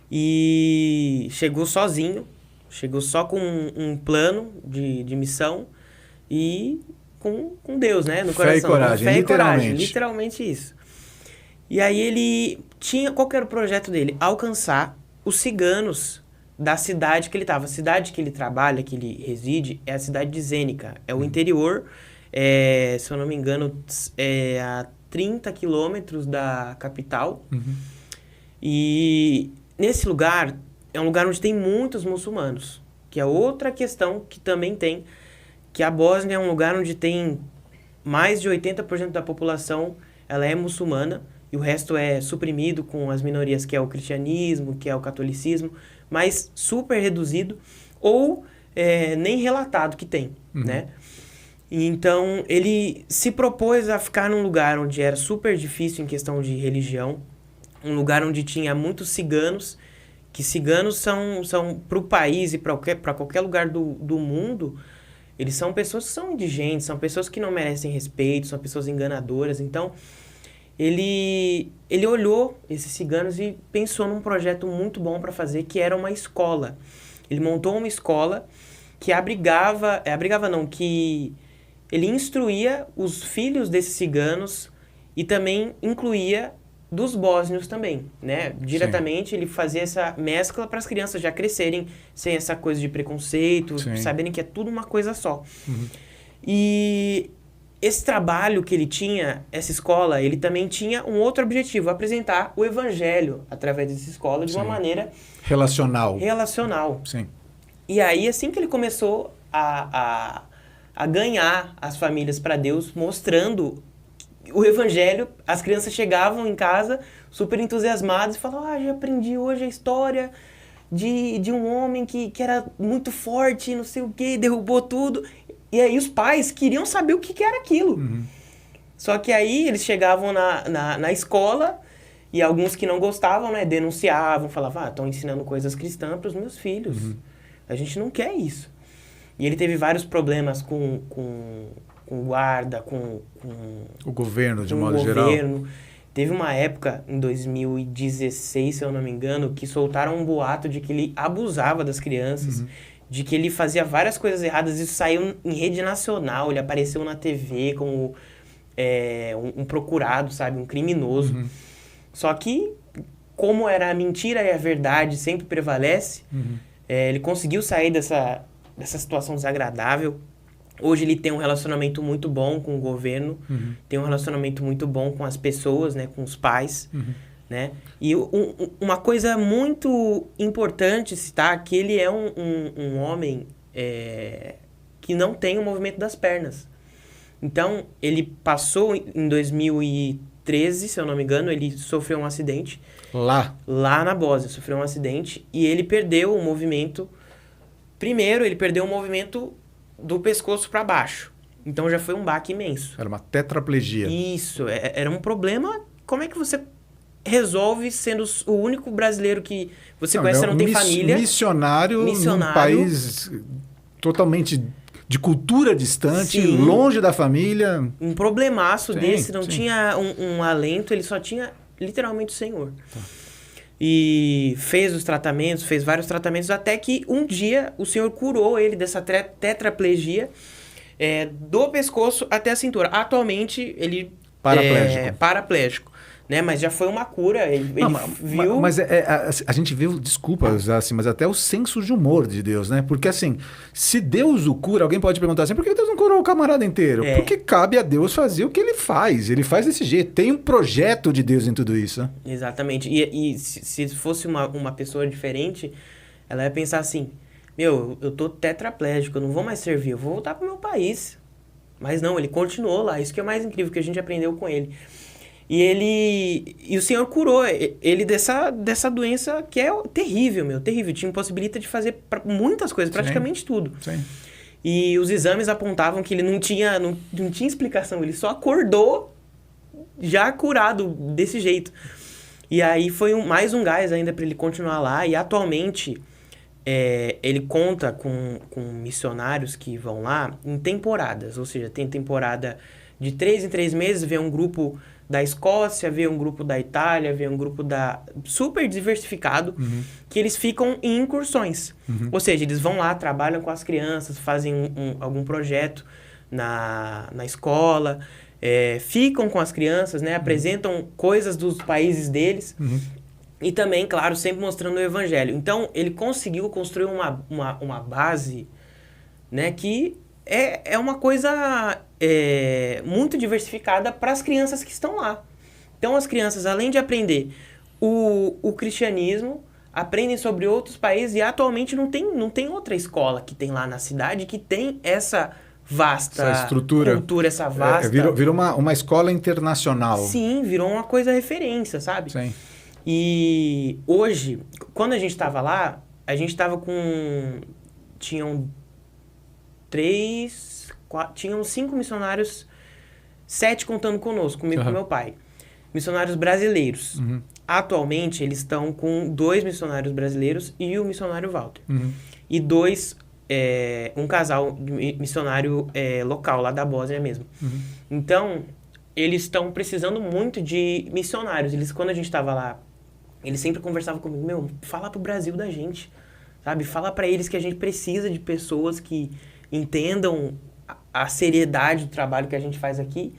E chegou sozinho, chegou só com um plano de missão e com Deus, né? No coração. Fé e coragem, Fé e literalmente. coragem, literalmente isso. E aí ele tinha... Qual que era o projeto dele? Alcançar os ciganos da cidade que ele estava. A cidade que ele trabalha, que ele reside, é a cidade de Zenica. É o interior, se eu não me engano, a 30 quilômetros da capital. E nesse lugar, é um lugar onde tem muitos muçulmanos, que é outra questão que também tem, que a Bósnia é um lugar onde tem mais de 80% da população, ela é muçulmana, e o resto é suprimido com as minorias, que é o cristianismo, que é o catolicismo, mas super reduzido, ou nem relatado que tem, né? E então, ele se propôs a ficar num lugar onde era super difícil em questão de religião, um lugar onde tinha muitos ciganos, que ciganos são para o país e para qualquer lugar do mundo, eles são pessoas que são indigentes, são pessoas que não merecem respeito, são pessoas enganadoras. Então, ele olhou esses ciganos e pensou num projeto muito bom para fazer, que era uma escola. Ele montou uma escola que que ele instruía os filhos desses ciganos e também incluía dos bósnios também, né? Diretamente. Sim. Ele fazia essa mescla para as crianças já crescerem sem essa coisa de preconceito, Sim. saberem que é tudo uma coisa só. E esse trabalho que ele tinha, essa escola, ele também tinha um outro objetivo, apresentar o evangelho através dessa escola de Sim. uma maneira... Relacional. Sim. E aí, assim que ele começou a ganhar as famílias para Deus, mostrando o evangelho, as crianças chegavam em casa super entusiasmadas e falavam, já aprendi hoje a história de um homem que era muito forte, não sei o quê, derrubou tudo. E aí os pais queriam saber o que era aquilo. Só que aí eles chegavam na escola e alguns que não gostavam, né, denunciavam, falavam, estão ensinando coisas cristãs para os meus filhos. A gente não quer isso. E ele teve vários problemas com guarda, com o governo, de com modo o geral. governo. Teve uma época, em 2016, se eu não me engano, que soltaram um boato de que ele abusava das crianças, de que ele fazia várias coisas erradas. Isso saiu em rede nacional, ele apareceu na TV como um procurado, sabe? Um criminoso. Só que, como era a mentira e a verdade sempre prevalece, ele conseguiu sair dessa situação desagradável. Hoje ele tem um relacionamento muito bom com o governo, tem um relacionamento muito bom com as pessoas, né, com os pais, né? E uma coisa muito importante citar, que ele é um homem que não tem o movimento das pernas. Então, ele passou em 2013, se eu não me engano, ele sofreu um acidente. Lá na Bósnia, sofreu um acidente e ele perdeu o movimento. Primeiro, ele perdeu o movimento do pescoço para baixo. Então já foi um baque imenso. Era uma tetraplegia. Isso, era um problema. Como é que você resolve sendo o único brasileiro que você conhece, não tem família? Missionário num país totalmente de cultura distante, Sim. longe da família. Um problemaço desse, não tinha um alento, ele só tinha literalmente o Senhor. E fez vários tratamentos, até que um dia o Senhor curou ele dessa tetraplegia do pescoço até a cintura. Atualmente, ele é paraplégico. Né? Mas já foi uma cura, ele viu... Mas a gente viu, desculpas, assim, mas até o senso de humor de Deus, né? Porque assim, se Deus o cura, alguém pode perguntar assim, por que Deus não curou o camarada inteiro? Porque cabe a Deus fazer o que ele faz desse jeito. Tem um projeto de Deus em tudo isso. Né? Exatamente. E se fosse uma pessoa diferente, ela ia pensar assim, eu tô tetraplégico, eu não vou mais servir, eu vou voltar pro meu país. Mas não, ele continuou lá, isso que é mais incrível, que a gente aprendeu com ele. E o Senhor curou ele dessa doença que é terrível, terrível. Te impossibilita de fazer muitas coisas, praticamente tudo. Sim. E os exames apontavam que ele não tinha explicação, ele só acordou já curado desse jeito. E aí foi mais um gás ainda para ele continuar lá. E atualmente ele conta com missionários que vão lá em temporadas. Ou seja, tem temporada de 3 em 3 meses, vem um grupo da Escócia, vê um grupo da Itália, vê um grupo super diversificado, que eles ficam em incursões. Ou seja, eles vão lá, trabalham com as crianças, fazem algum projeto na escola, ficam com as crianças, né, apresentam coisas dos países deles, e também, claro, sempre mostrando o evangelho. Então, ele conseguiu construir uma base, né, que é uma coisa muito diversificada para as crianças que estão lá. Então, as crianças, além de aprender o cristianismo, aprendem sobre outros países e atualmente não tem outra escola que tem lá na cidade que tem essa vasta estrutura, cultura, essa vasta... Virou uma escola internacional. Sim, virou uma coisa referência, sabe? Sim. E hoje, quando a gente estava lá, a gente estava com... Tinham 5 missionários, 7 contando conosco, comigo e com meu pai. Missionários brasileiros. Atualmente, eles estão com 2 missionários brasileiros e o missionário Walter. E 2, um casal missionário local, lá da Bósnia mesmo. Então, eles estão precisando muito de missionários. Quando a gente estava lá, eles sempre conversavam comigo, fala pro Brasil da gente, sabe? Fala para eles que a gente precisa de pessoas que entendam a seriedade do trabalho que a gente faz aqui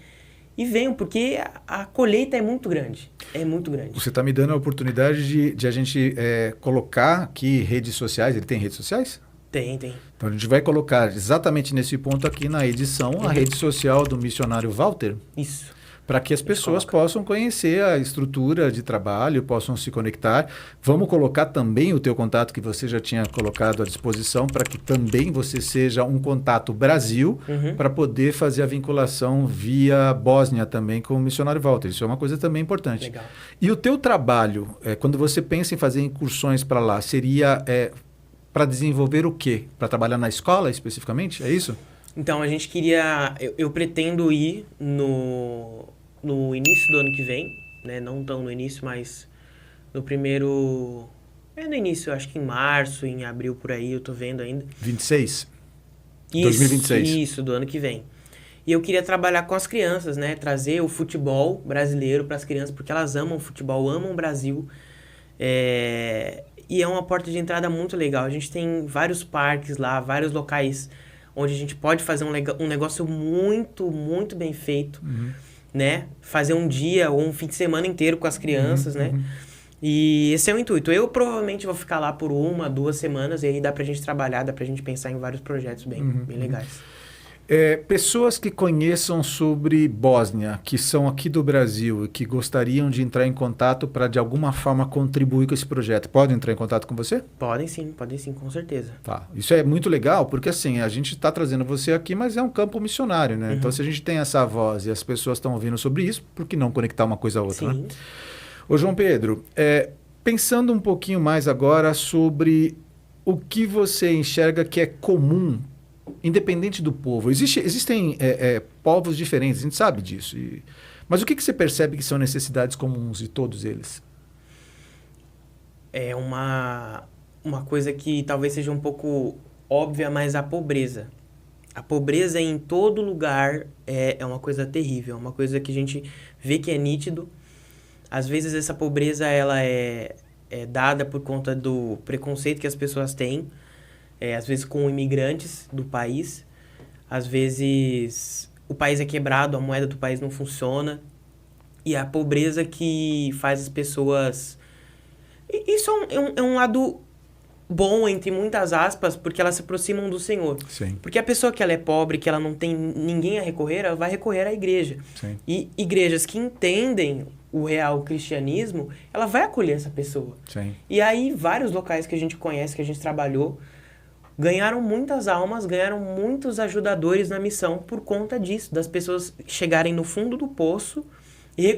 e venham, porque a colheita é muito grande. É muito grande. Você está me dando a oportunidade de a gente colocar aqui redes sociais. Ele tem redes sociais? Tem. Então a gente vai colocar exatamente nesse ponto aqui na edição a rede social do missionário Walter. Isso. para que as pessoas possam conhecer a estrutura de trabalho, possam se conectar. Vamos colocar também o teu contato que você já tinha colocado à disposição para que também você seja um contato Brasil para poder fazer a vinculação via Bósnia também com o missionário Walter. Isso é uma coisa também importante. Legal. E o teu trabalho, quando você pensa em fazer incursões para lá, seria para desenvolver o quê? Para trabalhar na escola especificamente? É isso? Então, a gente queria... Eu pretendo ir no início do ano que vem, né? Não tão no início, mas no primeiro... no início, acho que em março, em abril, por aí, eu tô vendo ainda. 26? Isso, 2026. Isso, do ano que vem. E eu queria trabalhar com as crianças, né? Trazer o futebol brasileiro para as crianças, porque elas amam o futebol, amam o Brasil. E é uma porta de entrada muito legal. A gente tem vários parques lá, vários locais onde a gente pode fazer um negócio muito, muito bem feito, né? Fazer um dia ou um fim de semana inteiro com as crianças, né? E esse é o intuito. Eu provavelmente vou ficar lá por 1, 2 semanas e aí dá pra gente trabalhar, dá pra gente pensar em vários projetos bem legais. Pessoas que conheçam sobre Bósnia, que são aqui do Brasil e que gostariam de entrar em contato para de alguma forma contribuir com esse projeto, podem entrar em contato com você? Podem sim, com certeza. Tá. Isso é muito legal, porque assim, a gente está trazendo você aqui, mas é um campo missionário, né? Então, se a gente tem essa voz e as pessoas estão ouvindo sobre isso, por que não conectar uma coisa a outra, Sim. né? Ô, João Pedro, pensando um pouquinho mais agora sobre o que você enxerga que é comum, independente do povo. Existem povos diferentes, a gente sabe disso. Mas o que você percebe que são necessidades comuns de todos eles? É uma coisa que talvez seja um pouco óbvia, mas a pobreza. A pobreza em todo lugar é uma coisa terrível, é uma coisa que a gente vê que é nítido. Às vezes essa pobreza ela é dada por conta do preconceito que as pessoas têm, às vezes com imigrantes do país, às vezes o país é quebrado, a moeda do país não funciona, e a pobreza que faz as pessoas... Isso é um lado bom, entre muitas aspas, porque elas se aproximam do Senhor. Sim. Porque a pessoa que ela é pobre, que ela não tem ninguém a recorrer, ela vai recorrer à igreja. Sim. E igrejas que entendem o real cristianismo, ela vai acolher essa pessoa. Sim. E aí, vários locais que a gente conhece, que a gente trabalhou, ganharam muitas almas, ganharam muitos ajudadores na missão por conta disso, das pessoas chegarem no fundo do poço e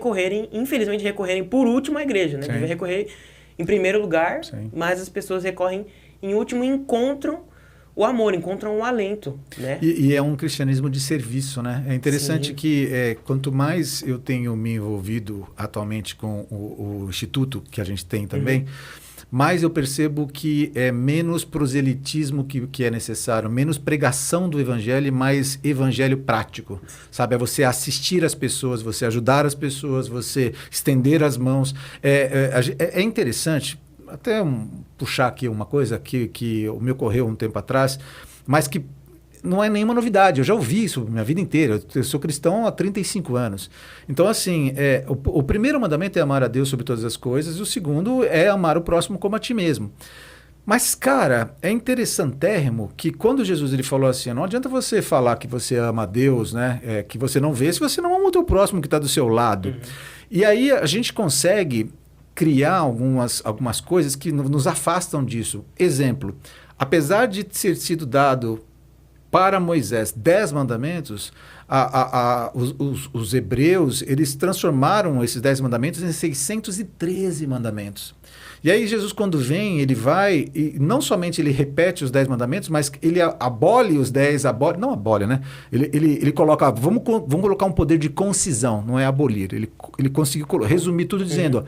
infelizmente recorrerem por último à igreja, né? Devia recorrer em primeiro lugar, mas as pessoas recorrem em último e encontram o amor, encontram o alento, né? E é um cristianismo de serviço, né? É interessante que quanto mais eu tenho me envolvido atualmente com o instituto que a gente tem também, mais eu percebo que é menos proselitismo que é necessário, menos pregação do evangelho e mais evangelho prático, sabe? É você assistir as pessoas, você ajudar as pessoas, você estender as mãos. É interessante, até puxar aqui uma coisa que me ocorreu um tempo atrás, mas que não é nenhuma novidade. Eu já ouvi isso minha vida inteira. Eu sou cristão há 35 anos. Então, assim, o primeiro mandamento é amar a Deus sobre todas as coisas e o segundo é amar o próximo como a ti mesmo. Mas, cara, é interessantérrimo que quando Jesus ele falou assim, não adianta você falar que você ama a Deus, né? Que você não vê se você não ama o teu próximo que está do seu lado. E aí a gente consegue criar algumas coisas que nos afastam disso. Exemplo, apesar de ter sido dado para Moisés 10 mandamentos, os hebreus eles transformaram esses 10 mandamentos em 613 mandamentos. E aí Jesus, quando vem, ele vai, e não somente ele repete os 10 mandamentos, mas ele abole os 10, não abole, né? Ele coloca, vamos colocar um poder de concisão, não é abolir. Ele conseguiu resumir tudo dizendo,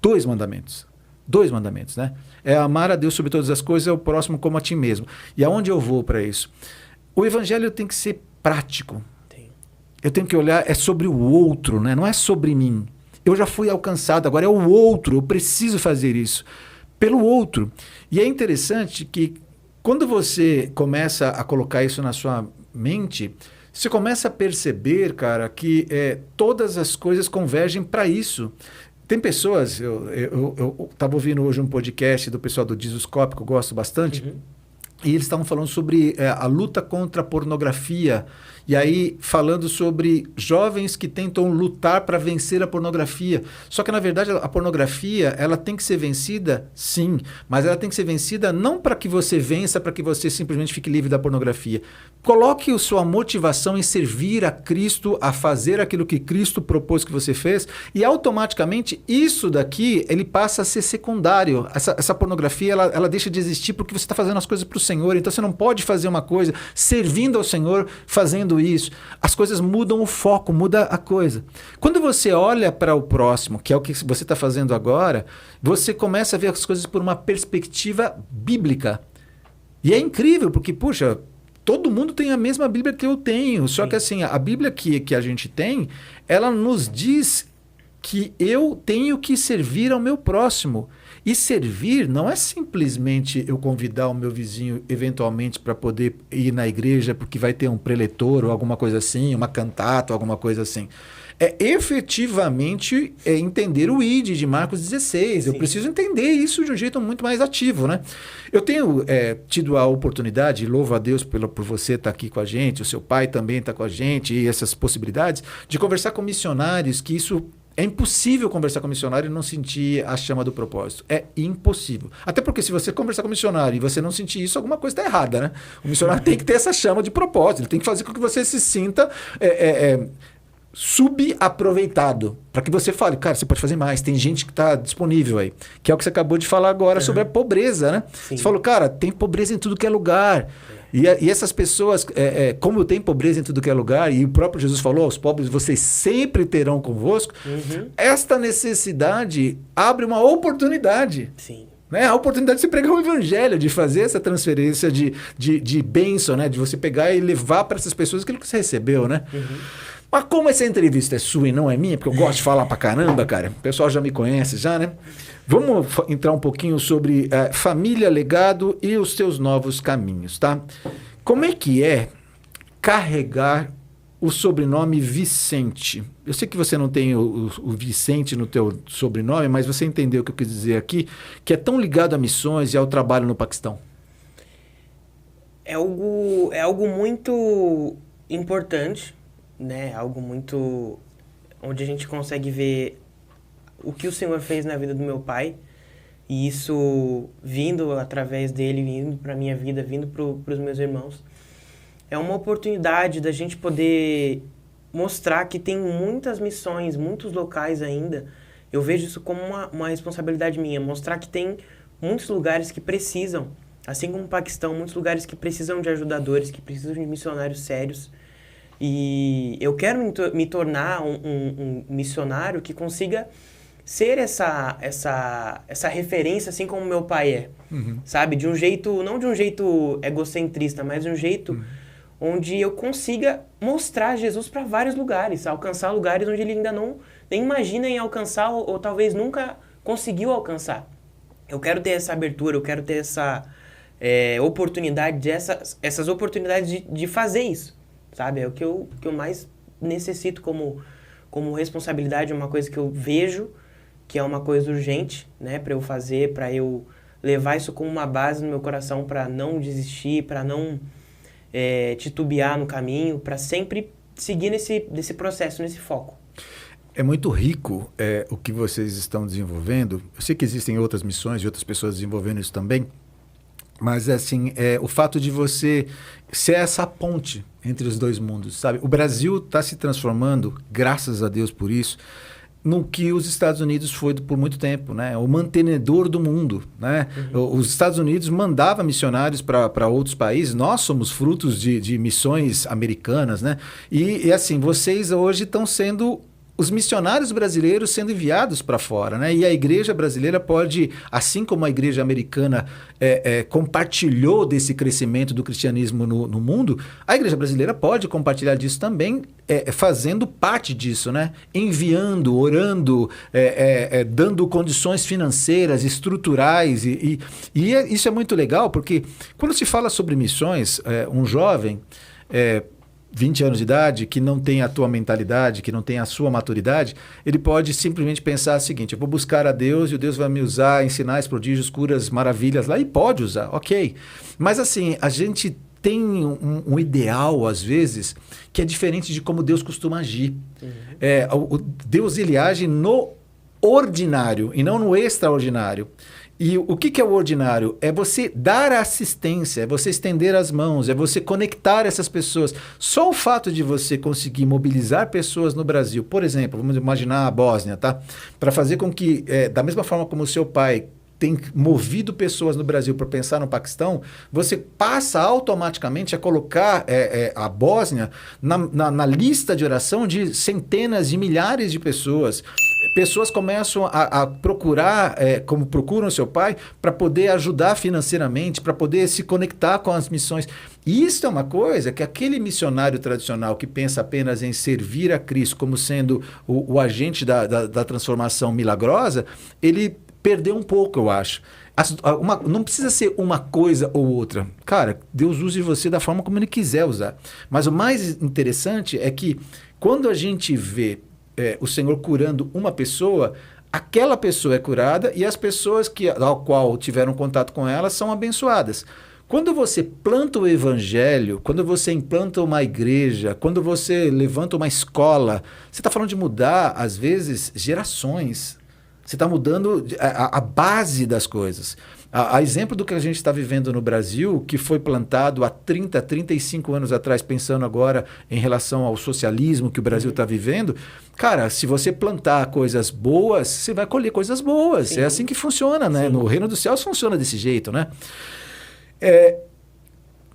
2 mandamentos. 2 mandamentos, né? É amar a Deus sobre todas as coisas, é o próximo como a ti mesmo. E aonde eu vou para isso? O evangelho tem que ser prático. Eu tenho que olhar, é sobre o outro, né? Não é sobre mim. Eu já fui alcançado, agora é o outro, eu preciso fazer isso pelo outro. E é interessante que quando você começa a colocar isso na sua mente, você começa a perceber, cara, que todas as coisas convergem para isso. Tem pessoas, eu estava ouvindo hoje um podcast do pessoal do Jesuscope, que eu gosto bastante, e eles estavam falando sobre a luta contra a pornografia. E aí, falando sobre jovens que tentam lutar para vencer a pornografia. Só que, na verdade, a pornografia, ela tem que ser vencida, sim. Mas ela tem que ser vencida não para que você vença, para que você simplesmente fique livre da pornografia. Coloque a sua motivação em servir a Cristo, a fazer aquilo que Cristo propôs que você fez. E, automaticamente, isso daqui, ele passa a ser secundário. Essa pornografia, ela deixa de existir porque você está fazendo as coisas para o Senhor. Então, você não pode fazer uma coisa servindo ao Senhor, fazendo isso. As coisas mudam o foco, muda a coisa. Quando você olha para o próximo, que é o que você está fazendo agora, você começa a ver as coisas por uma perspectiva bíblica. E é incrível, porque, puxa, todo mundo tem a mesma Bíblia que eu tenho. Só que assim, a Bíblia que a gente tem, ela nos diz que eu tenho que servir ao meu próximo. E servir não é simplesmente eu convidar o meu vizinho eventualmente para poder ir na igreja porque vai ter um preletor ou alguma coisa assim, uma cantata ou alguma coisa assim. É efetivamente entender o ID de Marcos 16. Sim. Eu preciso entender isso de um jeito muito mais ativo, né? Eu tenho tido a oportunidade, louvo a Deus por você estar aqui com a gente, o seu pai também está com a gente, e essas possibilidades, de conversar com missionários, que isso... É impossível conversar com missionário e não sentir a chama do propósito. É impossível. Até porque se você conversar com missionário e você não sentir isso, alguma coisa está errada, né? O missionário tem que ter essa chama de propósito. Ele tem que fazer com que você se sinta subaproveitado. Para que você fale, cara, você pode fazer mais. Tem gente que está disponível aí. Que é o que você acabou de falar agora sobre a pobreza, né? Sim. Você falou, cara, tem pobreza em tudo que é lugar. E essas pessoas, como tem pobreza em tudo que é lugar, e o próprio Jesus falou, aos pobres vocês sempre terão convosco, esta necessidade abre uma oportunidade. Sim. Né? A oportunidade de você pregar o evangelho, de fazer essa transferência de bênção, né? De você pegar e levar para essas pessoas aquilo que você recebeu, né? Mas como essa entrevista é sua e não é minha, porque eu gosto de falar pra caramba, cara, o pessoal já me conhece já, né? Vamos entrar um pouquinho sobre família, legado e os seus novos caminhos, tá? Como é que é carregar o sobrenome Vicente? Eu sei que você não tem o Vicente no teu sobrenome, mas você entendeu o que eu quis dizer aqui, que é tão ligado a missões e ao trabalho no Paquistão. É algo muito importante, né? Algo muito... onde a gente consegue ver o que o Senhor fez na vida do meu pai, e isso vindo através dele, vindo para a minha vida, vindo para os meus irmãos. É uma oportunidade da gente poder mostrar que tem muitas missões, muitos locais ainda. Eu vejo isso como uma responsabilidade minha, mostrar que tem muitos lugares que precisam, assim como o Paquistão, muitos lugares que precisam de ajudadores, que precisam de missionários sérios. E eu quero me tornar um missionário que consiga ser essa referência, assim como meu pai é, sabe? De um jeito, não de um jeito egocentrista, mas de um jeito onde eu consiga mostrar Jesus para vários lugares, alcançar lugares onde ele ainda nem imagina em alcançar ou talvez nunca conseguiu alcançar. Eu quero ter essa abertura, eu quero ter essa oportunidade, essas oportunidades de fazer isso, sabe? É o que eu mais necessito como responsabilidade, uma coisa que eu vejo que é uma coisa urgente, né, para eu fazer, para eu levar isso como uma base no meu coração, para não desistir, para não titubear no caminho, para sempre seguir nesse processo, nesse foco. É muito rico o que vocês estão desenvolvendo. Eu sei que existem outras missões e outras pessoas desenvolvendo isso também, mas assim, o fato de você ser essa ponte entre os dois mundos, sabe? O Brasil está se transformando, graças a Deus por isso, no que os Estados Unidos foi por muito tempo, né? O mantenedor do mundo, né? Os Estados Unidos mandavam missionários para outros países. Nós somos frutos de missões americanas, né? E assim, vocês hoje estão sendo os missionários brasileiros sendo enviados para fora, né? E a igreja brasileira pode, assim como a igreja americana compartilhou desse crescimento do cristianismo no mundo, a igreja brasileira pode compartilhar disso também, fazendo parte disso, né? Enviando, orando, dando condições financeiras, estruturais. Isso é muito legal, porque quando se fala sobre missões, um jovem... 20 anos de idade, que não tem a tua mentalidade, que não tem a sua maturidade, ele pode simplesmente pensar o seguinte: eu vou buscar a Deus e o Deus vai me usar em sinais, prodígios, curas, maravilhas lá, e pode usar, ok. Mas assim, a gente tem um ideal, às vezes, que é diferente de como Deus costuma agir. O Deus, ele age no ordinário e não no extraordinário. E o que é o ordinário? É você dar assistência, é você estender as mãos, é você conectar essas pessoas. Só o fato de você conseguir mobilizar pessoas no Brasil, por exemplo, vamos imaginar a Bósnia, tá? Para fazer com que, da mesma forma como o seu pai tem movido pessoas no Brasil para pensar no Paquistão, você passa automaticamente a colocar a Bósnia na lista de oração de centenas de milhares de pessoas. Pessoas começam a procurar, como procuram seu pai, para poder ajudar financeiramente, para poder se conectar com as missões. E isso é uma coisa que aquele missionário tradicional que pensa apenas em servir a Cristo como sendo o agente da transformação milagrosa, ele perdeu um pouco, eu acho. Não precisa ser uma coisa ou outra. Cara, Deus use você da forma como Ele quiser usar. Mas o mais interessante é que quando a gente vê o Senhor curando uma pessoa, aquela pessoa é curada e as pessoas ao qual tiveram contato com ela são abençoadas. Quando você planta o evangelho, quando você implanta uma igreja, quando você levanta uma escola, você está falando de mudar, às vezes, gerações. Você está mudando a base das coisas. A exemplo do que a gente está vivendo no Brasil, que foi plantado há 30, 35 anos atrás, pensando agora em relação ao socialismo que o Brasil está vivendo, cara, se você plantar coisas boas, você vai colher coisas boas. Sim. É assim que funciona, né? Sim. No reino dos céus funciona desse jeito, né?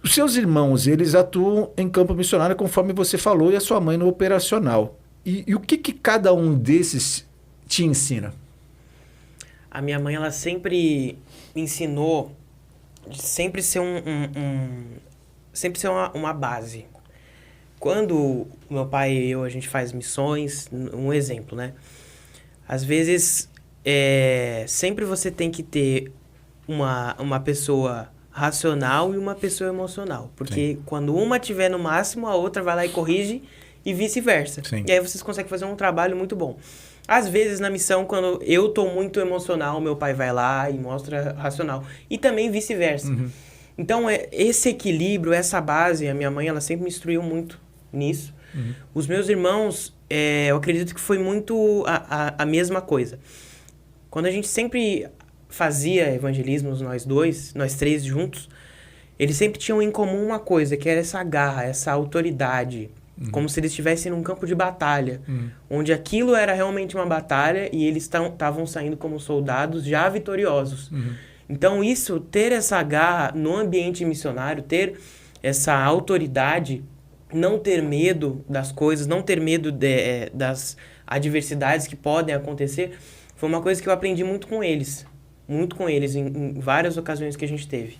Os seus irmãos, eles atuam em campo missionário, conforme você falou, e a sua mãe no operacional. E o que cada um desses te ensina? A minha mãe, ela sempre me ensinou de sempre ser sempre ser uma base. Quando meu pai e eu, a gente faz missões, um exemplo, né? Às vezes, sempre você tem que ter uma pessoa racional e uma pessoa emocional. Porque Sim. quando uma tiver no máximo, a outra vai lá e corrige e vice-versa. E aí vocês conseguem fazer um trabalho muito bom. Às vezes, na missão, quando eu tô muito emocional, meu pai vai lá e mostra racional. E também vice-versa. Uhum. Então, esse equilíbrio, essa base, a minha mãe, ela sempre me instruiu muito nisso. Uhum. Os meus irmãos, eu acredito que foi muito a mesma coisa. Quando a gente sempre fazia evangelismos, nós três juntos, eles sempre tinham em comum uma coisa, que era essa garra, essa autoridade. Uhum. Como se eles estivessem num campo de batalha, onde aquilo era realmente uma batalha e eles estavam saindo como soldados já vitoriosos. Uhum. Então, ter essa garra no ambiente missionário, ter essa autoridade, não ter medo das coisas, não ter medo das adversidades que podem acontecer, foi uma coisa que eu aprendi muito com eles em várias ocasiões que a gente teve.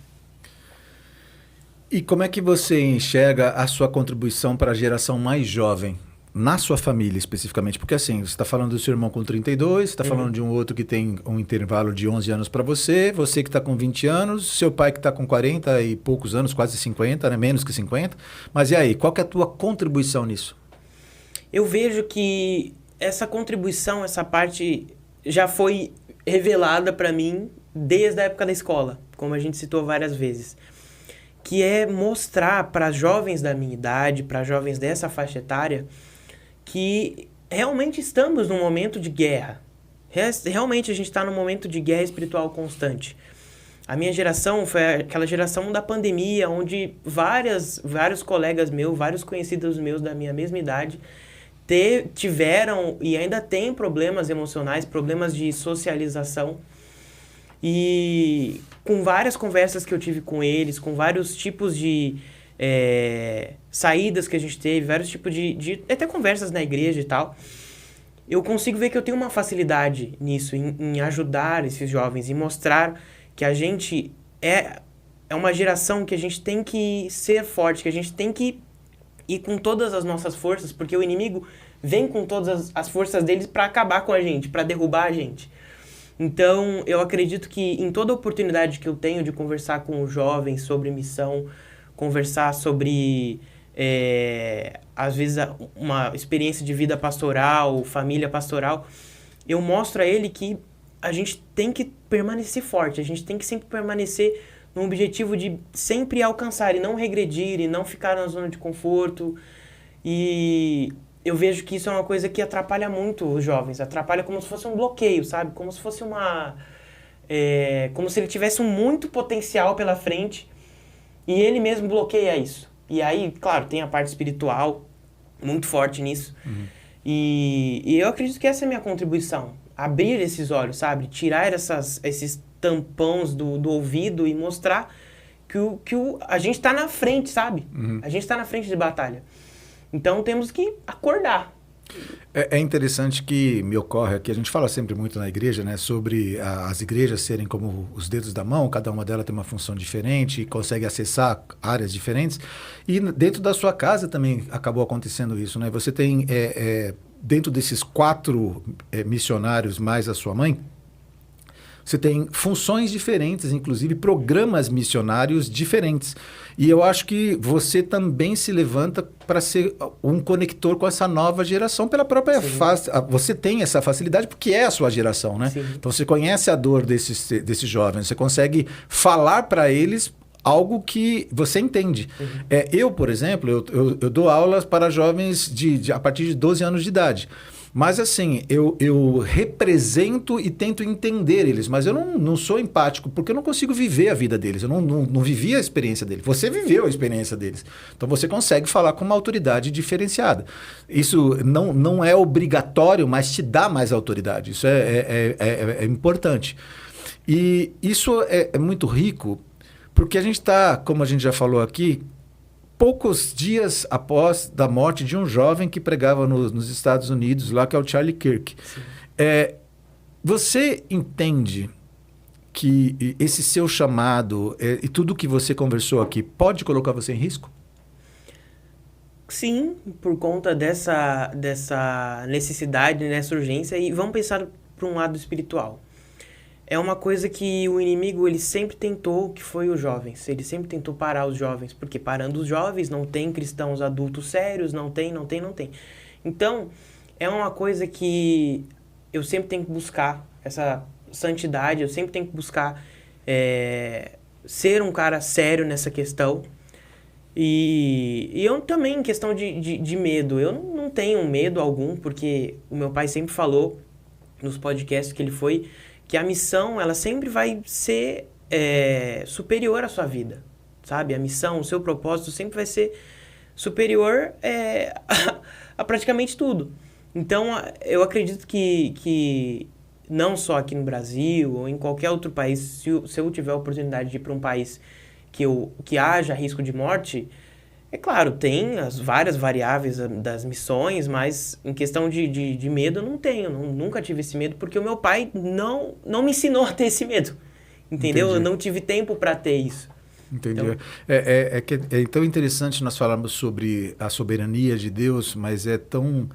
E como é que você enxerga a sua contribuição para a geração mais jovem, na sua família especificamente? Porque assim, você está falando do seu irmão com 32, você está falando de um outro que tem um intervalo de 11 anos para você que está com 20 anos, seu pai que está com 40 e poucos anos, quase 50, né? Menos que 50. Mas e aí, qual que é a tua contribuição nisso? Eu vejo que essa contribuição, essa parte já foi revelada para mim desde a época da escola, como a gente citou várias vezes. Que é mostrar para jovens da minha idade, para jovens dessa faixa etária, que realmente estamos num momento de guerra. Realmente a gente está num momento de guerra espiritual constante. A minha geração foi aquela geração da pandemia, onde vários colegas meus, vários conhecidos meus da minha mesma idade, tiveram e ainda têm problemas emocionais, problemas de socialização. E com várias conversas que eu tive com eles, com vários tipos de saídas que a gente teve, vários tipos de até conversas na igreja e tal, eu consigo ver que eu tenho uma facilidade nisso, em ajudar esses jovens, e mostrar que a gente é uma geração que a gente tem que ser forte, que a gente tem que ir com todas as nossas forças, porque o inimigo vem com todas as forças deles para acabar com a gente, para derrubar a gente. Então, eu acredito que em toda oportunidade que eu tenho de conversar com os jovens sobre missão, conversar sobre às vezes uma experiência de vida pastoral, família pastoral, eu mostro a ele que a gente tem que permanecer forte, a gente tem que sempre permanecer no objetivo de sempre alcançar e não regredir e não ficar na zona de conforto. E eu vejo que isso é uma coisa que atrapalha muito os jovens, atrapalha como se fosse um bloqueio, sabe? Como se fosse como se ele tivesse muito potencial pela frente e ele mesmo bloqueia isso. E aí, claro, tem a parte espiritual muito forte nisso. E eu acredito que essa é a minha contribuição. Abrir esses olhos, sabe? Tirar esses tampões do ouvido e mostrar que a gente está na frente, sabe? A gente está na frente de batalha. Então temos que acordar. É interessante que me ocorre aqui, a gente fala sempre muito na igreja, né, sobre as igrejas serem como os dedos da mão, cada uma delas tem uma função diferente, consegue acessar áreas diferentes, e dentro da sua casa também acabou acontecendo isso, né? Você tem, dentro desses 4 missionários mais a sua mãe, você tem funções diferentes, inclusive programas missionários diferentes. E eu acho que você também se levanta para ser um conector com essa nova geração pela própria face. Você tem essa facilidade porque é a sua geração, né? Sim. Então você conhece a dor desses jovens, você consegue falar para eles algo que você entende. Eu, por exemplo, eu dou aulas para jovens a partir de 12 anos de idade. Mas assim, eu represento e tento entender eles, mas eu não sou empático, porque eu não consigo viver a vida deles, eu não vivi a experiência deles. Você viveu a experiência deles. Então você consegue falar com uma autoridade diferenciada. Isso não é obrigatório, mas te dá mais autoridade. Isso é importante. E isso é muito rico, porque a gente está, como a gente já falou aqui, poucos dias após da morte de um jovem que pregava nos Estados Unidos, lá que é o Charlie Kirk. Você entende que esse seu chamado e tudo que você conversou aqui pode colocar você em risco? Sim, por conta dessa necessidade, dessa urgência. E vamos pensar para um lado espiritual. É uma coisa que o inimigo ele sempre tentou, que foi os jovens. Ele sempre tentou parar os jovens, porque parando os jovens não tem cristãos adultos sérios, não tem. Então, é uma coisa que eu sempre tenho que buscar, essa santidade, eu sempre tenho que buscar ser um cara sério nessa questão. E eu também, em questão de medo, eu não tenho medo algum, porque o meu pai sempre falou nos podcasts que a missão, ela sempre vai ser superior à sua vida, sabe? A missão, o seu propósito sempre vai ser superior a praticamente tudo. Então, eu acredito que não só aqui no Brasil ou em qualquer outro país, se eu tiver a oportunidade de ir para um país que haja risco de morte, é claro, tem as várias variáveis das missões, mas em questão de medo eu não tenho, nunca tive esse medo, porque o meu pai não me ensinou a ter esse medo, entendeu? Entendi. Eu não tive tempo para ter isso. Entendi. Então, é tão interessante nós falarmos sobre a soberania de Deus, mas é tão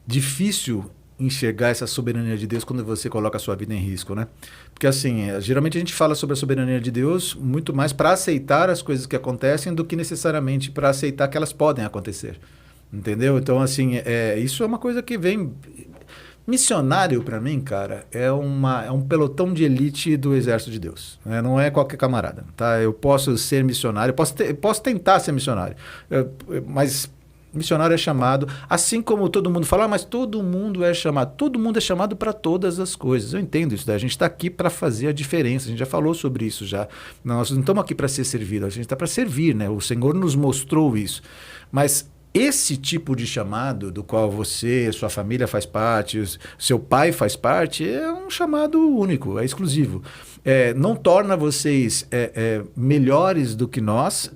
difícil enxergar essa soberania de Deus quando você coloca a sua vida em risco, né? Porque assim, geralmente a gente fala sobre a soberania de Deus muito mais para aceitar as coisas que acontecem do que necessariamente para aceitar que elas podem acontecer, entendeu? Então assim, isso é uma coisa que vem... Missionário, para mim, cara, é um pelotão de elite do exército de Deus, né? Não é qualquer camarada, tá? Eu posso ser missionário, posso tentar ser missionário, mas... Missionário é chamado, assim como todo mundo fala, mas todo mundo é chamado para todas as coisas. Eu entendo isso, a gente está aqui para fazer a diferença, a gente já falou sobre isso já. Nós não estamos aqui para ser servido, a gente está para servir, né? O Senhor nos mostrou isso. Mas esse tipo de chamado, do qual você, sua família faz parte, seu pai faz parte, é um chamado único, é exclusivo. Não torna vocês melhores do que nós,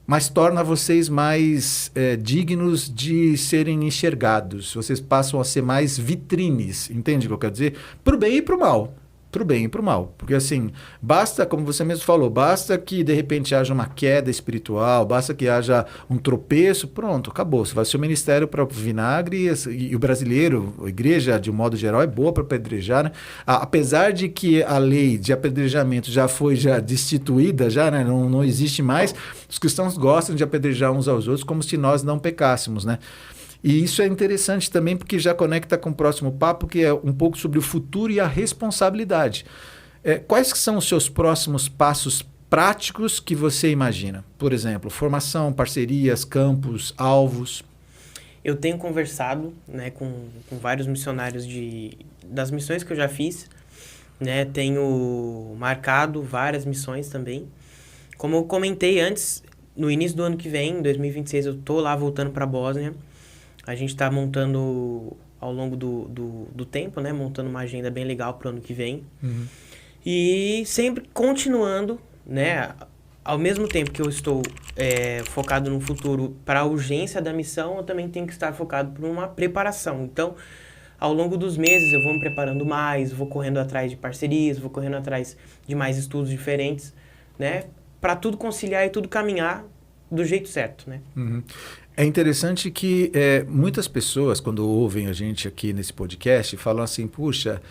mas torna vocês mais dignos de serem enxergados. Vocês passam a ser mais vitrines, entende o que eu quero dizer? Para o bem e para o mal. para o bem e para o mal. Porque assim, basta, como você mesmo falou, basta que de repente haja uma queda espiritual, basta que haja um tropeço, pronto, acabou. Você vai ser o ministério para o vinagre e o brasileiro, a igreja de um modo geral é boa para apedrejar, né? Apesar de que a lei de apedrejamento já foi destituída, né? Não existe mais, os cristãos gostam de apedrejar uns aos outros como se nós não pecássemos, né? E isso é interessante também porque já conecta com o próximo papo, que é um pouco sobre o futuro e a responsabilidade. Quais que são os seus próximos passos práticos que você imagina? Por exemplo, formação, parcerias, campos, alvos. Eu tenho conversado, né, com vários missionários das missões que eu já fiz, né? Tenho marcado várias missões também. Como eu comentei antes, no início do ano que vem, em 2026, eu tô lá voltando para a Bósnia. A gente está montando ao longo do tempo, né? Montando uma agenda bem legal para o ano que vem. Uhum. E sempre continuando, né? Ao mesmo tempo que eu estou focado no futuro para a urgência da missão, eu também tenho que estar focado por uma preparação. Então, ao longo dos meses, eu vou me preparando mais, vou correndo atrás de parcerias, vou correndo atrás de mais estudos diferentes, né? Para tudo conciliar e tudo caminhar do jeito certo, né? Uhum. É interessante que muitas pessoas, quando ouvem a gente aqui nesse podcast, falam assim, puxa,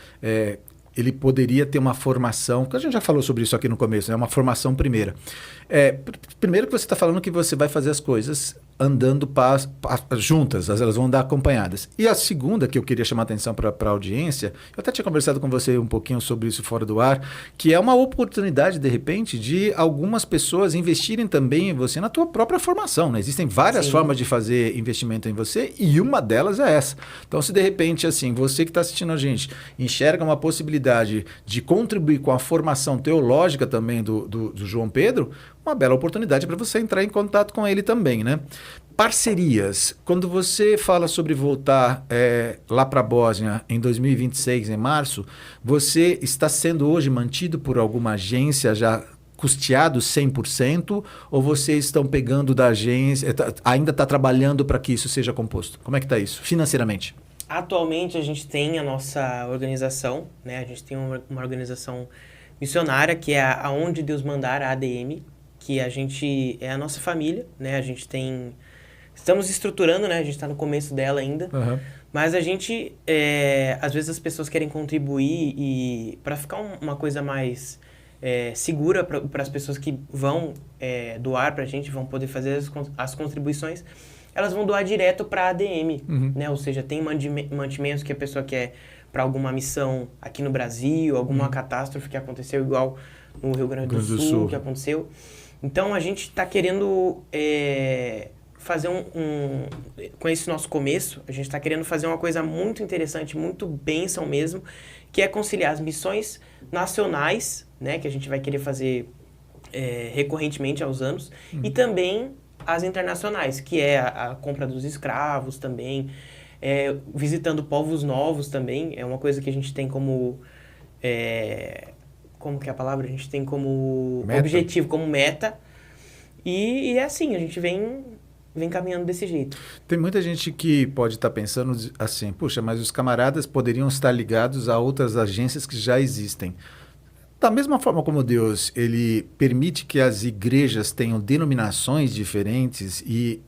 ele poderia ter uma formação, que a gente já falou sobre isso aqui no começo, né? Uma formação primeira. Primeiro que você está falando que você vai fazer as coisas andando juntas, elas vão andar acompanhadas. E a segunda, que eu queria chamar a atenção para a audiência, eu até tinha conversado com você um pouquinho sobre isso fora do ar, que é uma oportunidade, de repente, de algumas pessoas investirem também em você na tua própria formação, né? Existem várias formas de fazer investimento em você e uma delas é essa. Então, se de repente, assim, você que está assistindo a gente enxerga uma possibilidade de contribuir com a formação teológica também do João Pedro, uma bela oportunidade para você entrar em contato com ele também, né? Parcerias. Quando você fala sobre voltar lá para a Bósnia em 2026, em março, você está sendo hoje mantido por alguma agência já custeado 100% ou vocês estão pegando da agência, ainda está trabalhando para que isso seja composto? Como é que está isso, financeiramente? Atualmente a gente tem a nossa organização, né? A gente tem uma organização missionária que é a Onde Deus Mandar, a ADM, que a gente é a nossa família, né? A gente estamos estruturando, né? A gente está no começo dela ainda, mas a gente, às vezes as pessoas querem contribuir e para ficar uma coisa mais segura para as pessoas que vão doar para a gente, vão poder fazer as contribuições, elas vão doar direto para a ADM, né? Ou seja, tem mantimentos que a pessoa quer para alguma missão aqui no Brasil, alguma catástrofe que aconteceu igual no Rio Grande do Sul que aconteceu. Então, a gente está querendo fazer com esse nosso começo, a gente está querendo fazer uma coisa muito interessante, muito bênção mesmo, que é conciliar as missões nacionais, né, que a gente vai querer fazer recorrentemente aos anos, e também as internacionais, que é a compra dos escravos também, visitando povos novos também, é uma coisa que a gente tem como... como que é a palavra? A gente tem como objetivo, como meta. E é assim, a gente vem caminhando desse jeito. Tem muita gente que pode estar pensando assim, puxa, mas os camaradas poderiam estar ligados a outras agências que já existem. Da mesma forma como Deus, ele permite que as igrejas tenham denominações diferentes e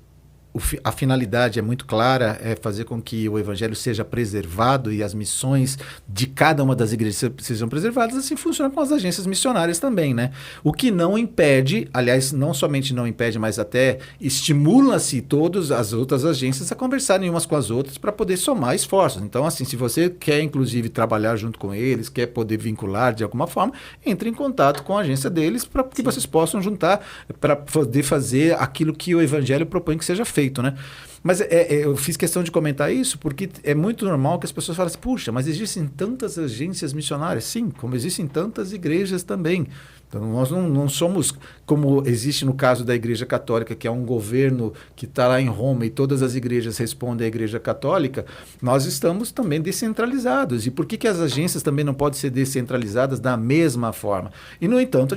a finalidade é muito clara, é fazer com que o evangelho seja preservado e as missões de cada uma das igrejas sejam preservadas, assim funciona com as agências missionárias também, né? O que não impede, aliás, não somente não impede, mas até estimula-se todas as outras agências a conversarem umas com as outras para poder somar esforços. Então, assim, se você quer, inclusive, trabalhar junto com eles, quer poder vincular de alguma forma, entre em contato com a agência deles para que vocês possam juntar, para poder fazer aquilo que o evangelho propõe que seja feito. Né? Mas eu fiz questão de comentar isso porque é muito normal que as pessoas falem assim, puxa, mas existem tantas agências missionárias. Sim, como existem tantas igrejas também. Então, nós não somos como existe no caso da Igreja Católica, que é um governo que está lá em Roma e todas as igrejas respondem à Igreja Católica. Nós estamos também descentralizados. E por que as agências também não podem ser descentralizadas da mesma forma? E, no entanto,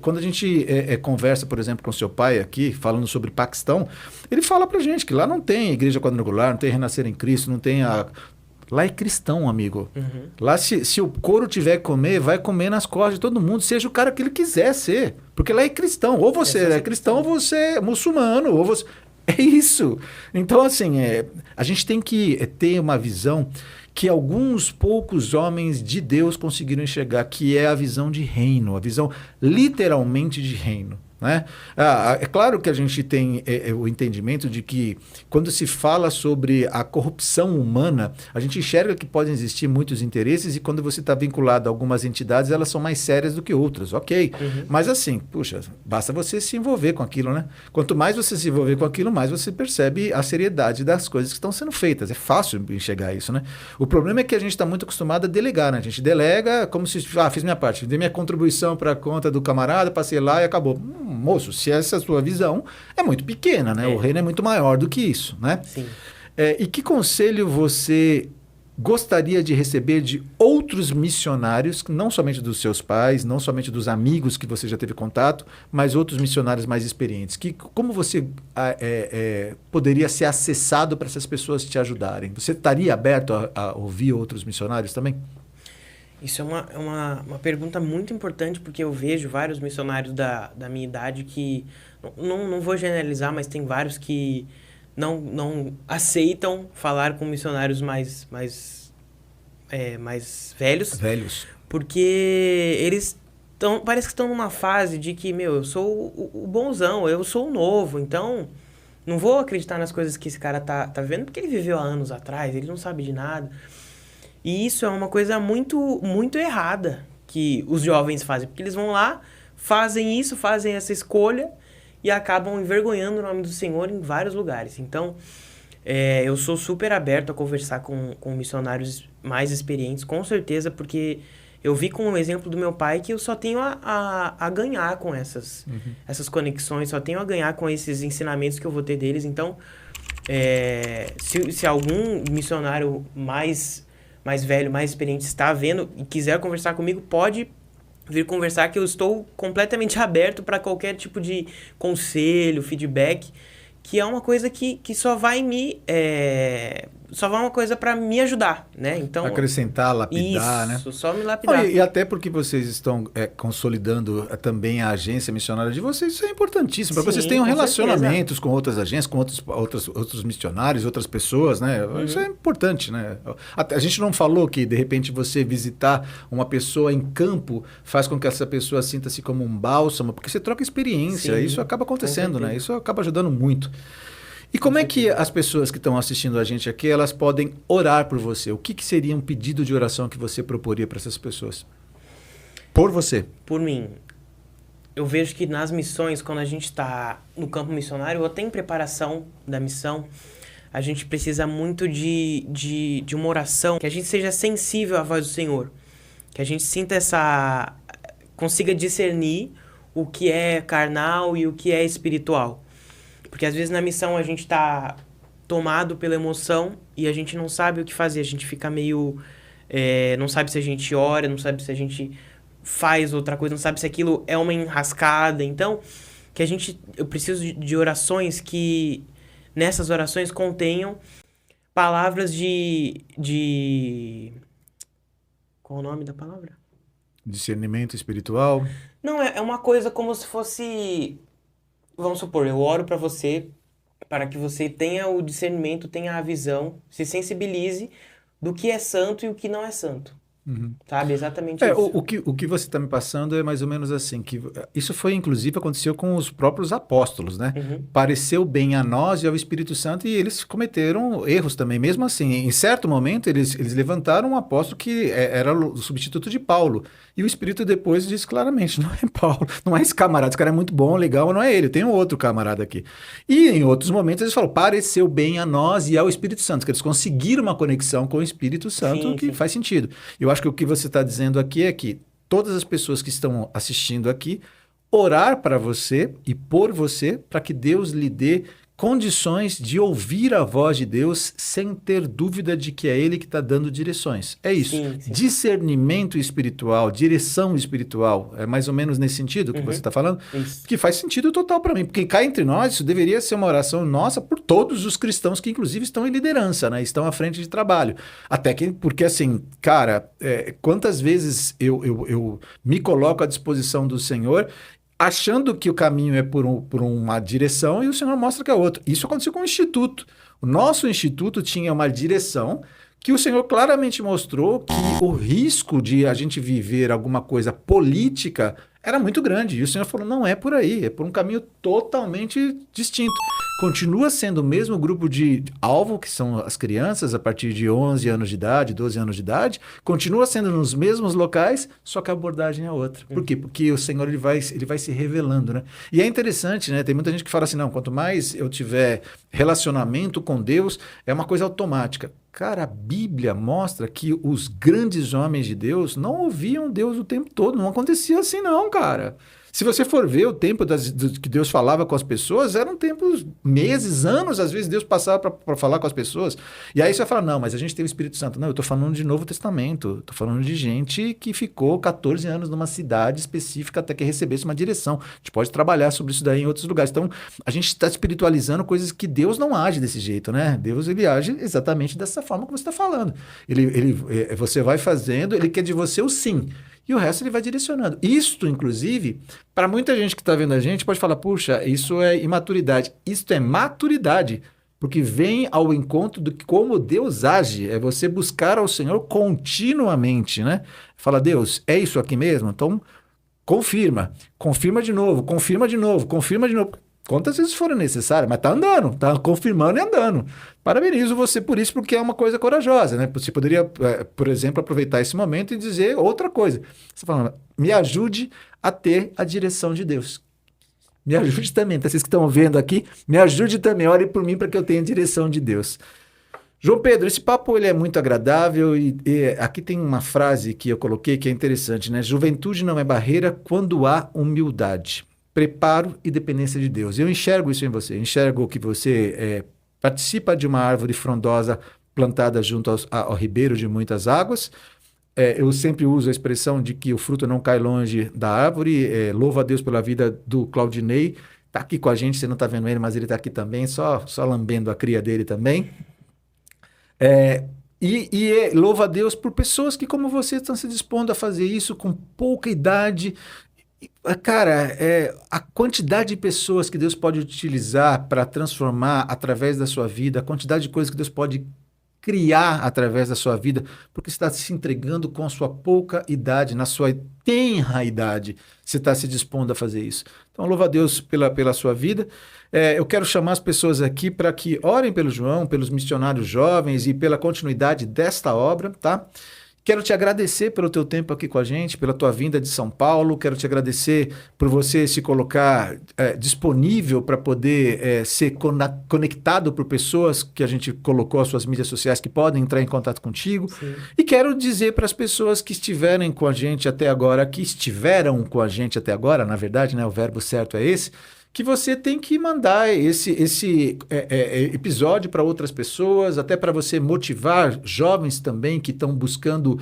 quando a gente conversa, por exemplo, com seu pai aqui, falando sobre Paquistão, ele fala para a gente que lá não tem Igreja Quadrangular, não tem Renascer em Cristo, não tem Lá é cristão, amigo. Lá, se o couro tiver que comer, vai comer nas costas de todo mundo, seja o cara que ele quiser ser. Porque lá é cristão. Ou você é cristão, ou você é muçulmano, ou você... É isso. Então, assim, a gente tem que ter uma visão que alguns poucos homens de Deus conseguiram enxergar, que é a visão de reino, a visão literalmente de reino. Né? É claro que a gente tem o entendimento de que quando se fala sobre a corrupção humana, a gente enxerga que podem existir muitos interesses e quando você está vinculado a algumas entidades, elas são mais sérias do que outras, ok. Mas assim, puxa, basta você se envolver com aquilo, né? Quanto mais você se envolver com aquilo, mais você percebe a seriedade das coisas que estão sendo feitas. É fácil enxergar isso, né? O problema é que a gente está muito acostumado a delegar, né? A gente delega como se, fiz minha parte, dei minha contribuição para a conta do camarada, passei lá e acabou. Moço, se essa é a sua visão, é muito pequena, né? O reino é muito maior do que isso, né? Sim. E que conselho você gostaria de receber de outros missionários, não somente dos seus pais, não somente dos amigos que você já teve contato, mas outros missionários mais experientes? Como você poderia ser acessado para essas pessoas te ajudarem? Você estaria aberto a ouvir outros missionários também? Isso é uma pergunta muito importante, porque eu vejo vários missionários da minha idade que, não vou generalizar, mas tem vários que não aceitam falar com missionários mais velhos. Velhos. Porque eles parece que estão numa fase de que, eu sou o bonzão, eu sou o novo, então não vou acreditar nas coisas que esse cara tá vendo, porque ele viveu há anos atrás, ele não sabe de nada. E isso é uma coisa muito, muito errada que os jovens fazem. Porque eles vão lá, fazem isso, fazem essa escolha e acabam envergonhando o nome do Senhor em vários lugares. Então, eu sou super aberto a conversar com missionários mais experientes, com certeza, porque eu vi com o exemplo do meu pai que eu só tenho a ganhar com essas conexões, só tenho a ganhar com esses ensinamentos que eu vou ter deles. Então, se algum missionário mais velho, mais experiente está vendo e quiser conversar comigo, pode vir conversar, que eu estou completamente aberto para qualquer tipo de conselho, feedback, que é uma coisa que só vai uma coisa para me ajudar, né? Então, acrescentar, lapidar, né? Isso, só me lapidar. E até porque vocês estão consolidando também a agência missionária de vocês, isso é importantíssimo, para vocês tenham relacionamentos com outras agências, com outros missionários, outras pessoas, né? Isso é importante, né? A gente não falou que, de repente, você visitar uma pessoa em campo faz com que essa pessoa sinta-se como um bálsamo, porque você troca experiência, isso acaba acontecendo, né? Isso acaba ajudando muito. E como é que as pessoas que estão assistindo a gente aqui, elas podem orar por você? O que seria um pedido de oração que você proporia para essas pessoas? Por você. Por mim. Eu vejo que nas missões, quando a gente está no campo missionário, ou até em preparação da missão, a gente precisa muito de uma oração, que a gente seja sensível à voz do Senhor. Que a gente sinta consiga discernir o que é carnal e o que é espiritual. Porque às vezes na missão a gente tá tomado pela emoção e a gente não sabe o que fazer. A gente fica meio... não sabe se a gente ora, não sabe se a gente faz outra coisa, não sabe se aquilo é uma enrascada. Então, eu preciso de orações que nessas orações contenham palavras Qual o nome da palavra? Discernimento espiritual. Não, é uma coisa como se fosse... Vamos supor, eu oro para você, para que você tenha o discernimento, tenha a visão, se sensibilize do que é santo e o que não é santo. Sabe? Exatamente isso. O que você está me passando é mais ou menos assim, que isso foi, inclusive, aconteceu com os próprios apóstolos, né? Pareceu bem a nós e ao Espírito Santo e eles cometeram erros também. Mesmo assim, em certo momento, eles levantaram um apóstolo que era o substituto de Paulo. E o Espírito depois disse claramente, não é Paulo, não é esse camarada, esse cara é muito bom, legal, mas não é ele, tem um outro camarada aqui. E em outros momentos eles falam, pareceu bem a nós e ao Espírito Santo, que eles conseguiram uma conexão com o Espírito Santo que faz sentido. Eu acho que o que você está dizendo aqui é que todas as pessoas que estão assistindo aqui, orar para você e por você, para que Deus lhe dê condições de ouvir a voz de Deus sem ter dúvida de que é Ele que está dando direções. É isso. Sim, sim. Discernimento espiritual, direção espiritual. É mais ou menos nesse sentido que você está falando? Isso. Que faz sentido total para mim. Porque cá entre nós, isso deveria ser uma oração nossa por todos os cristãos que, inclusive, estão em liderança, né? Estão à frente de trabalho. Até que, porque assim, cara, quantas vezes eu me coloco à disposição do Senhor achando que o caminho é por uma direção e o Senhor mostra que é outra. Isso aconteceu com o Instituto. O nosso Instituto tinha uma direção que o Senhor claramente mostrou que o risco de a gente viver alguma coisa política era muito grande. E o Senhor falou, não é por aí, é por um caminho totalmente distinto. Continua sendo o mesmo grupo de alvo, que são as crianças a partir de 11 anos de idade, 12 anos de idade, continua sendo nos mesmos locais, só que a abordagem é outra. Por quê? Porque o Senhor ele vai se revelando, né? E é interessante, né? Tem muita gente que fala assim, não, quanto mais eu tiver relacionamento com Deus, é uma coisa automática. Cara, a Bíblia mostra que os grandes homens de Deus não ouviam Deus o tempo todo. Não acontecia assim, não, cara. Se você for ver o tempo que Deus falava com as pessoas, eram tempos, meses, anos, às vezes Deus passava para falar com as pessoas. E aí você vai falar, não, mas a gente tem o Espírito Santo. Não, eu estou falando de Novo Testamento. Estou falando de gente que ficou 14 anos numa cidade específica até que recebesse uma direção. A gente pode trabalhar sobre isso daí em outros lugares. Então, a gente está espiritualizando coisas que Deus não age desse jeito, né? Deus, ele age exatamente dessa forma que você está falando. Você vai fazendo, ele quer de você o sim. E o resto ele vai direcionando. Isto, inclusive, para muita gente que está vendo a gente, pode falar, puxa, isso é imaturidade. Isto é maturidade, porque vem ao encontro de como Deus age. É você buscar ao Senhor continuamente, né? Fala, Deus, é isso aqui mesmo? Então, confirma de novo, confirma de novo, confirma de novo. Quantas vezes forem necessárias, mas está andando, está confirmando e andando. Parabenizo você por isso, porque é uma coisa corajosa, né? Você poderia, por exemplo, aproveitar esse momento e dizer outra coisa. Você fala, me ajude a ter a direção de Deus. Me ajude também, tá? Vocês que estão vendo aqui, me ajude também, ore por mim para que eu tenha a direção de Deus. João Pedro, esse papo ele é muito agradável e aqui tem uma frase que eu coloquei que é interessante, né? Juventude não é barreira quando há humildade. Preparo e dependência de Deus. Eu enxergo isso em você. Enxergo que você participa de uma árvore frondosa plantada junto ao ribeiro de muitas águas. Eu sempre uso a expressão de que o fruto não cai longe da árvore. Louvo a Deus pela vida do Claudinei. Está aqui com a gente, você não está vendo ele, mas ele está aqui também, só lambendo a cria dele também. Louvo a Deus por pessoas que, como você, estão se dispondo a fazer isso com pouca idade. Cara, a quantidade de pessoas que Deus pode utilizar para transformar através da sua vida, a quantidade de coisas que Deus pode criar através da sua vida, porque você está se entregando com a sua pouca idade, na sua tenra idade, você está se dispondo a fazer isso. Então, louva a Deus pela sua vida. Eu quero chamar as pessoas aqui para que orem pelo João, pelos missionários jovens e pela continuidade desta obra, tá? Quero te agradecer pelo teu tempo aqui com a gente, pela tua vinda de São Paulo. Quero te agradecer por você se colocar disponível para poder ser conectado por pessoas que a gente colocou as suas mídias sociais que podem entrar em contato contigo. Sim. E quero dizer para as pessoas que estiveram com a gente até agora, na verdade, né, o verbo certo é esse, que você tem que mandar esse episódio para outras pessoas, até para você motivar jovens também que estão buscando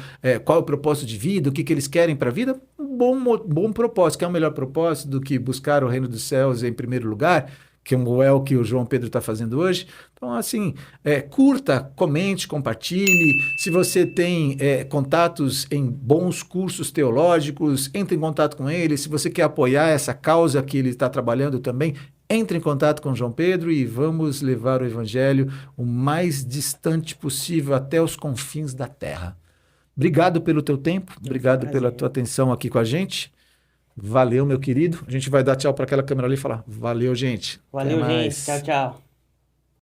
qual é o propósito de vida, o que eles querem para a vida. Um bom propósito, que é o melhor propósito do que buscar o reino dos céus em primeiro lugar, que é o que o João Pedro está fazendo hoje. Então, assim, curta, comente, compartilhe. Se você tem contatos em bons cursos teológicos, entre em contato com ele. Se você quer apoiar essa causa que ele está trabalhando também, entre em contato com o João Pedro e vamos levar o Evangelho o mais distante possível até os confins da terra. Obrigado pelo teu tempo, obrigado pela tua atenção aqui com a gente. Valeu, meu querido. A gente vai dar tchau para aquela câmera ali e falar valeu, gente. Valeu, gente. Tchau, tchau.